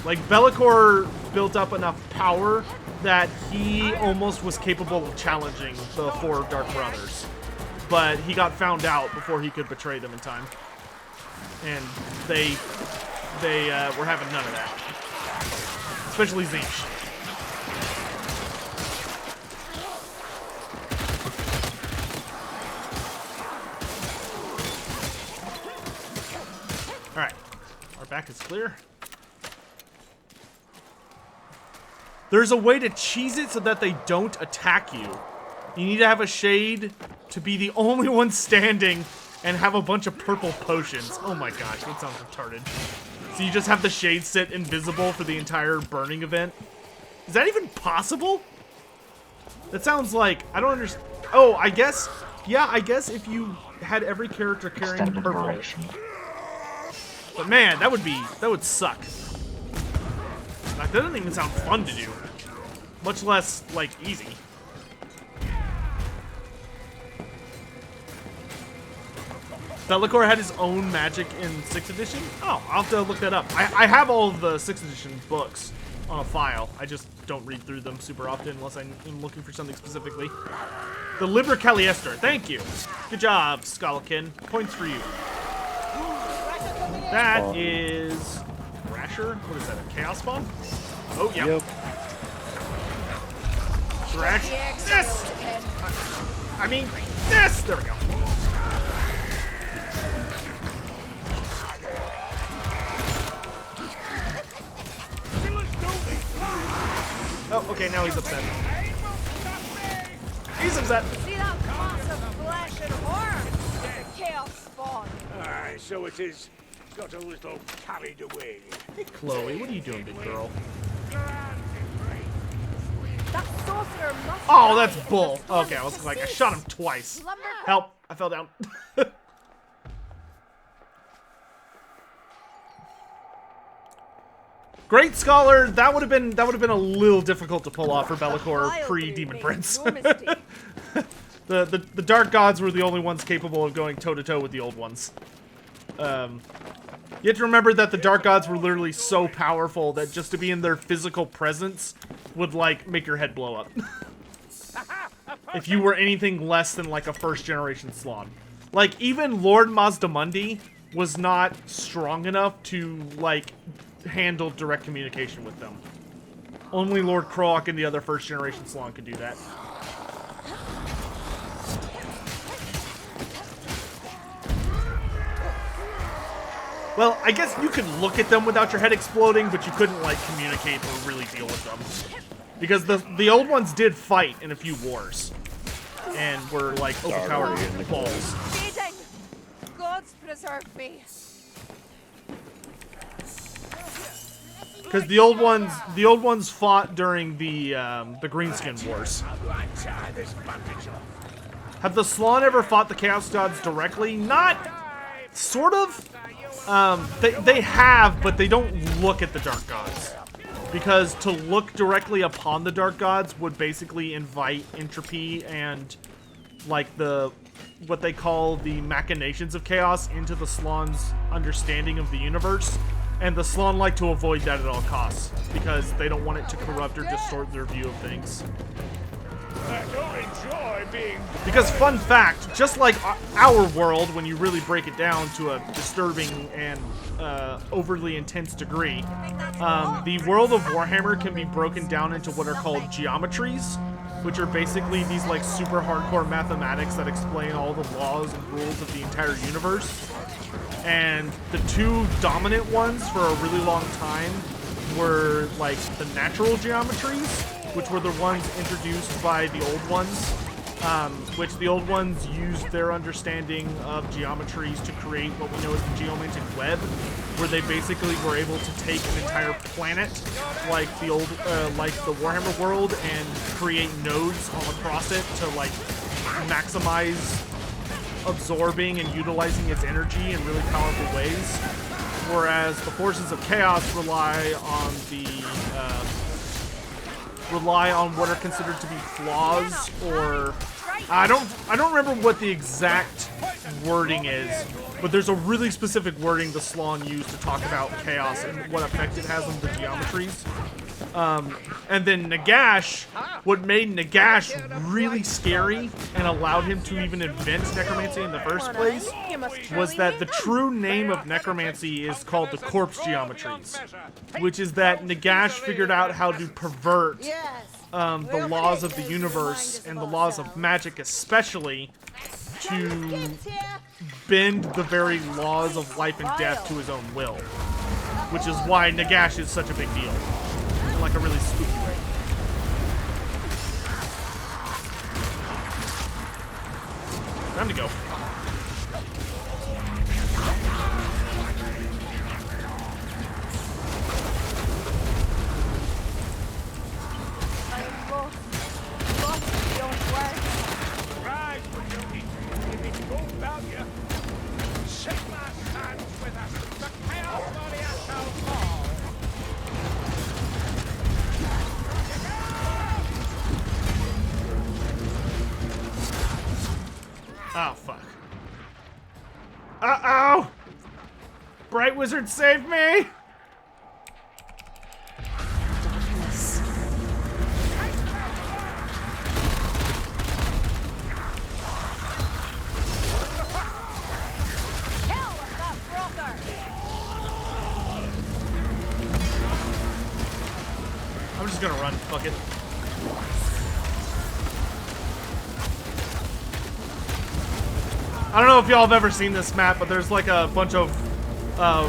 Like, Be'lakor built up enough power that he almost was capable of challenging the 4 Dark Brothers. But he got found out before he could betray them in time. And they were having none of that. Especially Zinch. Alright. Our back is clear. There's a way to cheese it so that they don't attack you. You need to have a shade to be the only one standing and have a bunch of purple potions. Oh my gosh, that sounds retarded. So you just have the shade sit invisible for the entire burning event? Is that even possible? That sounds like, I don't understand. Oh, I guess, yeah, I guess if you had every character carrying Extended purple. duration. But man, that would suck. Like, that doesn't even sound fun to do. Much less, like, easy. Be'lakor had his own magic in 6th edition? Oh, I'll have to look that up. I have all of the 6th edition books on a file. I just don't read through them super often unless I'm looking for something specifically. The Liber Caliester. Thank you. Good job, Skullkin. Points for you. That is... Thrasher? What is that, a Chaos Spawn? Oh, yeah. Yep. Thrash. This! I mean, this! There we go. Oh, okay, now he's upset. He's upset. See that mass of flesh and horn? Chaos spawn. Aye, so it is. Got a little carried away. Hey, Chloe, what are you doing, big girl? That sorcerer must Oh, die that's if bull. the Okay, I was like, I shot him twice. Help! I fell down. Great Scholar, that would have been a little difficult to pull off for Be'lakor pre-Demon Prince. the Dark Gods were the only ones capable of going toe-to-toe with the old ones. You have to remember that the Dark Gods were literally so powerful that just to be in their physical presence would, like, make your head blow up. If you were anything less than, like, a first-generation Slaawn. Like, even Lord Mazdamundi was not strong enough to, like, handle direct communication with them. Only Lord Kroak and the other first-generation Slaawn could do that. Well, I guess you could look at them without your head exploding, but you couldn't, like, communicate or really deal with them. Because the old ones did fight in a few wars. And were, like, overpowered balls. Feeding. Gods preserve me. Because the old ones fought during the Greenskinned Wars. Have the Slaawn ever fought the Chaos Gods directly? Not, sort of. They have, but they don't look at the Dark Gods. Because to look directly upon the Dark Gods would basically invite entropy and, like, what they call the machinations of chaos into the Slaan's understanding of the universe. And the Slaawn like to avoid that at all costs, because they don't want it to corrupt or distort their view of things. I don't enjoy being... Because, fun fact, just like our world, when you really break it down to a disturbing and overly intense degree, the world of Warhammer can be broken down into what are called geometries, which are basically these, like, super hardcore mathematics that explain all the laws and rules of the entire universe. And the two dominant ones for a really long time were, like, the natural geometries, which were the ones introduced by the old ones, which the old ones used their understanding of geometries to create what we know as the geomantic web, where they basically were able to take an entire planet, like the old, like the Warhammer world, and create nodes all across it to like maximize absorbing and utilizing its energy in really powerful ways. Whereas the forces of chaos rely on what are considered to be flaws, or I don't remember what the exact wording is, but there's a really specific wording the Slaawn used to talk about chaos and what effect it has on the geometries. And then Nagash, what made Nagash really scary and allowed him to even invent necromancy in the first place was that the true name of necromancy is called the corpse geometries, which is that Nagash figured out how to pervert the laws of the universe and the laws of magic especially to bend the very laws of life and death to his own will, which is why Nagash is such a big deal in like a really spooky way. Time to go. Oh, fuck. Uh-oh! Bright Wizard, save me! I'm just gonna run, fuck it. I don't know if y'all have ever seen this map, but there's like a bunch of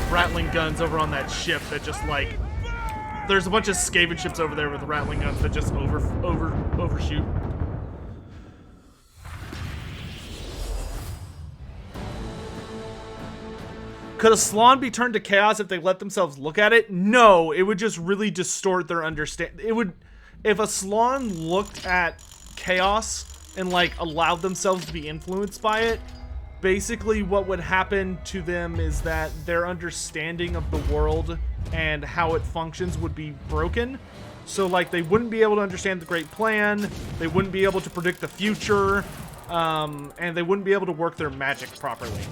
rattling guns over on that ship that just like... There's a bunch of Skaven ships over there with rattling guns that just overshoot. Could a Slaawn be turned to chaos if they let themselves look at it? No, it would just really distort their understanding. It would... If a Slaawn looked at chaos and like allowed themselves to be influenced by it, basically what would happen to them is that their understanding of the world and how it functions would be broken. So like they wouldn't be able to understand the Great Plan, they wouldn't be able to predict the future, and they wouldn't be able to work their magic properly.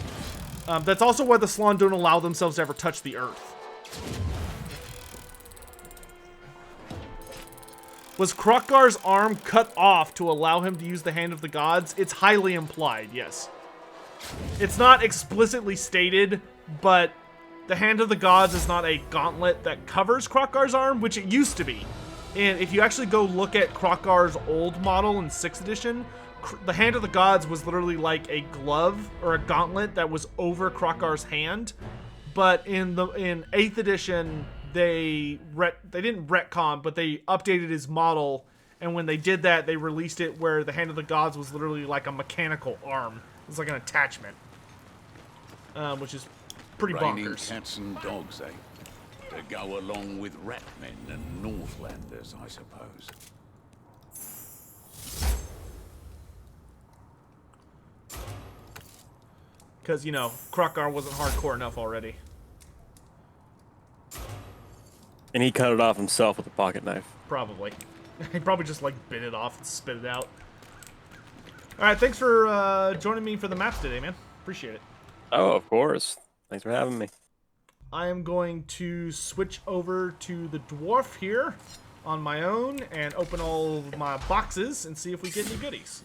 That's also why the Slaawn don't allow themselves to ever touch the earth. Was Krokgar's arm cut off to allow him to use the Hand of the Gods? It's highly implied, yes. It's not explicitly stated, but the Hand of the Gods is not a gauntlet that covers Krokgar's arm, which it used to be. And if you actually go look at Krokgar's old model in 6th edition, the Hand of the Gods was literally like a glove or a gauntlet that was over Krokgar's hand. But in 8th edition, they didn't retcon, but they updated his model. And when they did that, they released it where the Hand of the Gods was literally like a mechanical arm. It was like an attachment, which is pretty Raining bonkers. cats and dogs, eh? To go along with ratmen and Northlanders, I suppose. Because, you know, Krokgar wasn't hardcore enough already. And he cut it off himself with a pocket knife. Probably. He probably just, like, bit it off and spit it out. Alright, thanks for joining me for the maps today, man. Appreciate it. Oh, of course. Thanks for having me. I am going to switch over to the dwarf here on my own and open all of my boxes and see if we get any goodies.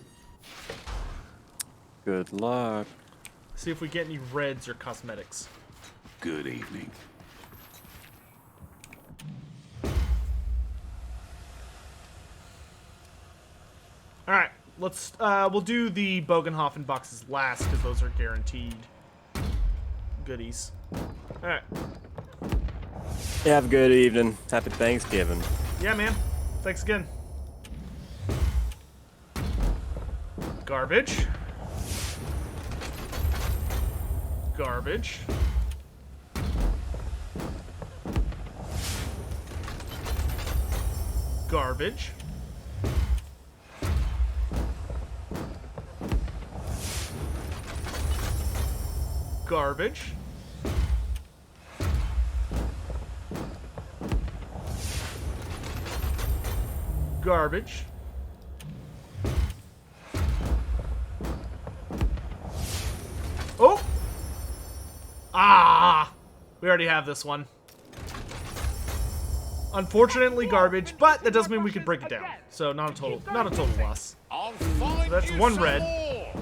Good luck. See if we get any reds or cosmetics. Good evening. Alright, let's, we'll do the Bogenhofen boxes last, because those are guaranteed goodies. Alright. Yeah, have a good evening. Happy Thanksgiving. Yeah, man. Thanks again. Garbage. Garbage. Garbage. Garbage. Garbage. Oh! Ah! We already have this one. Unfortunately, garbage, but that doesn't mean we could break it down. So not a total loss. I'll So find that's you one some red. more.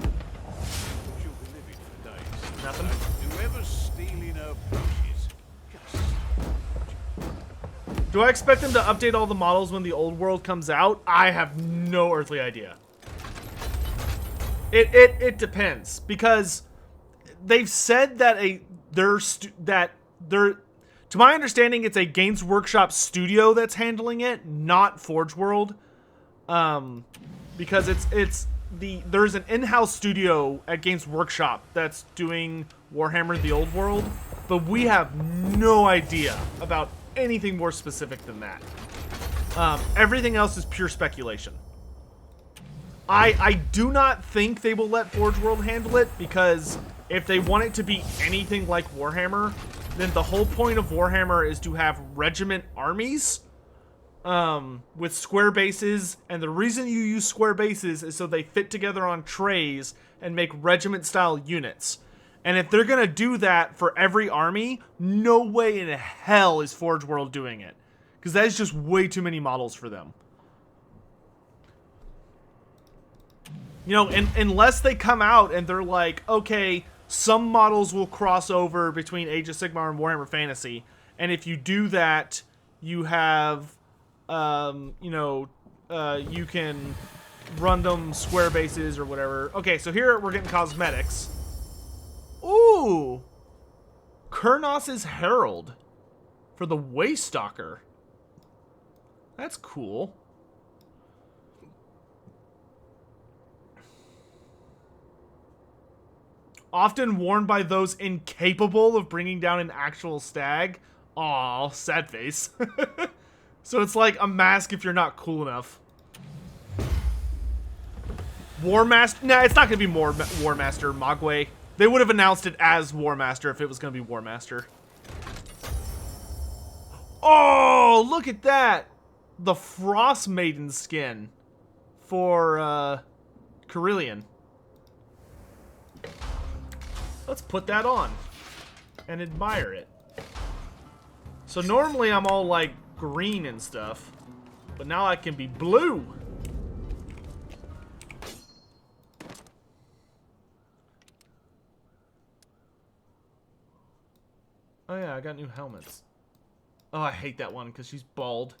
She'll be living for days. Nothing. Whoever's stealing her brushes, just Do I expect them to update all the models when the old world comes out? I have no earthly idea. It depends, because they've said that to my understanding, it's a Games Workshop studio that's handling it, not Forge World. Because there's an in-house studio at Games Workshop that's doing Warhammer the Old World, but we have no idea about anything more specific than that. Everything else is pure speculation. I do not think they will let Forge World handle it, because if they want it to be anything like Warhammer, then the whole point of Warhammer is to have regiment armies with square bases, and the reason you use square bases is so they fit together on trays and make regiment-style units. And if they're going to do that for every army, no way in hell is Forge World doing it, because that is just way too many models for them. You know, unless they come out and they're like, okay, some models will cross over between Age of Sigmar and Warhammer Fantasy, and if you do that, you have, you can run them square bases or whatever. Okay, so here we're getting cosmetics. Ooh! Kurnos' Herald for the Waystalker. That's cool. Often worn by those incapable of bringing down an actual stag. Aw, sad face. So it's like a mask if you're not cool enough. Warmaster? Nah, it's not going to be more Warmaster Mogwai. They would have announced it as Warmaster if it was going to be Warmaster. Oh, look at that! The Frost Maiden skin for Karelian. Let's put that on and admire it. So normally I'm all like green and stuff, but now I can be blue. Oh yeah, I got new helmets. Oh, I hate that one because she's bald.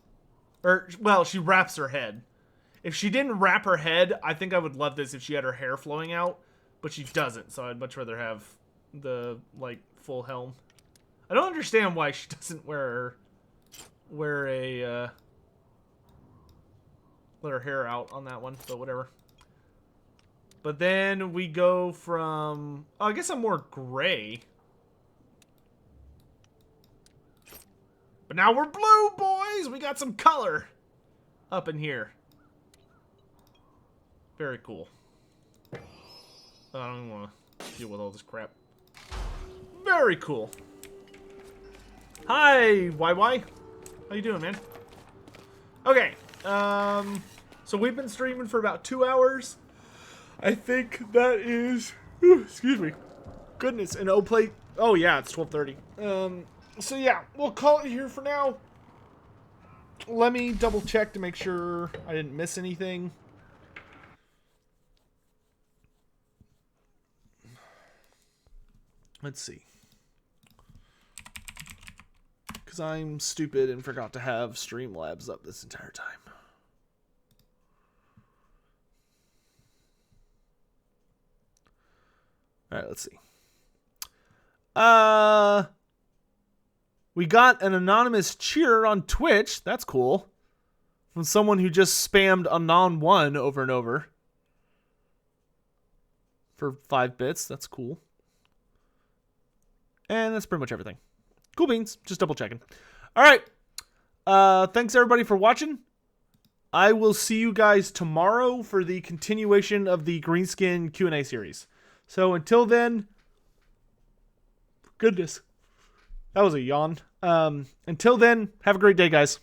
Or, well, she wraps her head. If she didn't wrap her head, I think I would love this if she had her hair flowing out. But she doesn't, so I'd much rather have the, like, full helm. I don't understand why she doesn't let her hair out on that one, but whatever. But then we go from, oh, I guess I'm more gray. But now we're blue, boys! We got some color up in here. Very cool. I don't even want to deal with all this crap. Very cool. Hi, YY. How you doing, man? Okay. So we've been streaming for about 2 hours. I think that is... excuse me. Goodness, and play. Oh, yeah, it's 12:30. So, yeah, we'll call it here for now. Let me double check to make sure I didn't miss anything. Let's see. Because I'm stupid and forgot to have Streamlabs up this entire time. Alright, let's see. We got an anonymous cheer on Twitch. That's cool. From someone who just spammed Anon1 over and over. For 5 bits. That's cool. And that's pretty much everything. Cool beans. Just double checking. Alright. Thanks everybody for watching. I will see you guys tomorrow for the continuation of the Greenskin Q&A series. So until then, goodness, that was a yawn. Until then, have a great day, guys.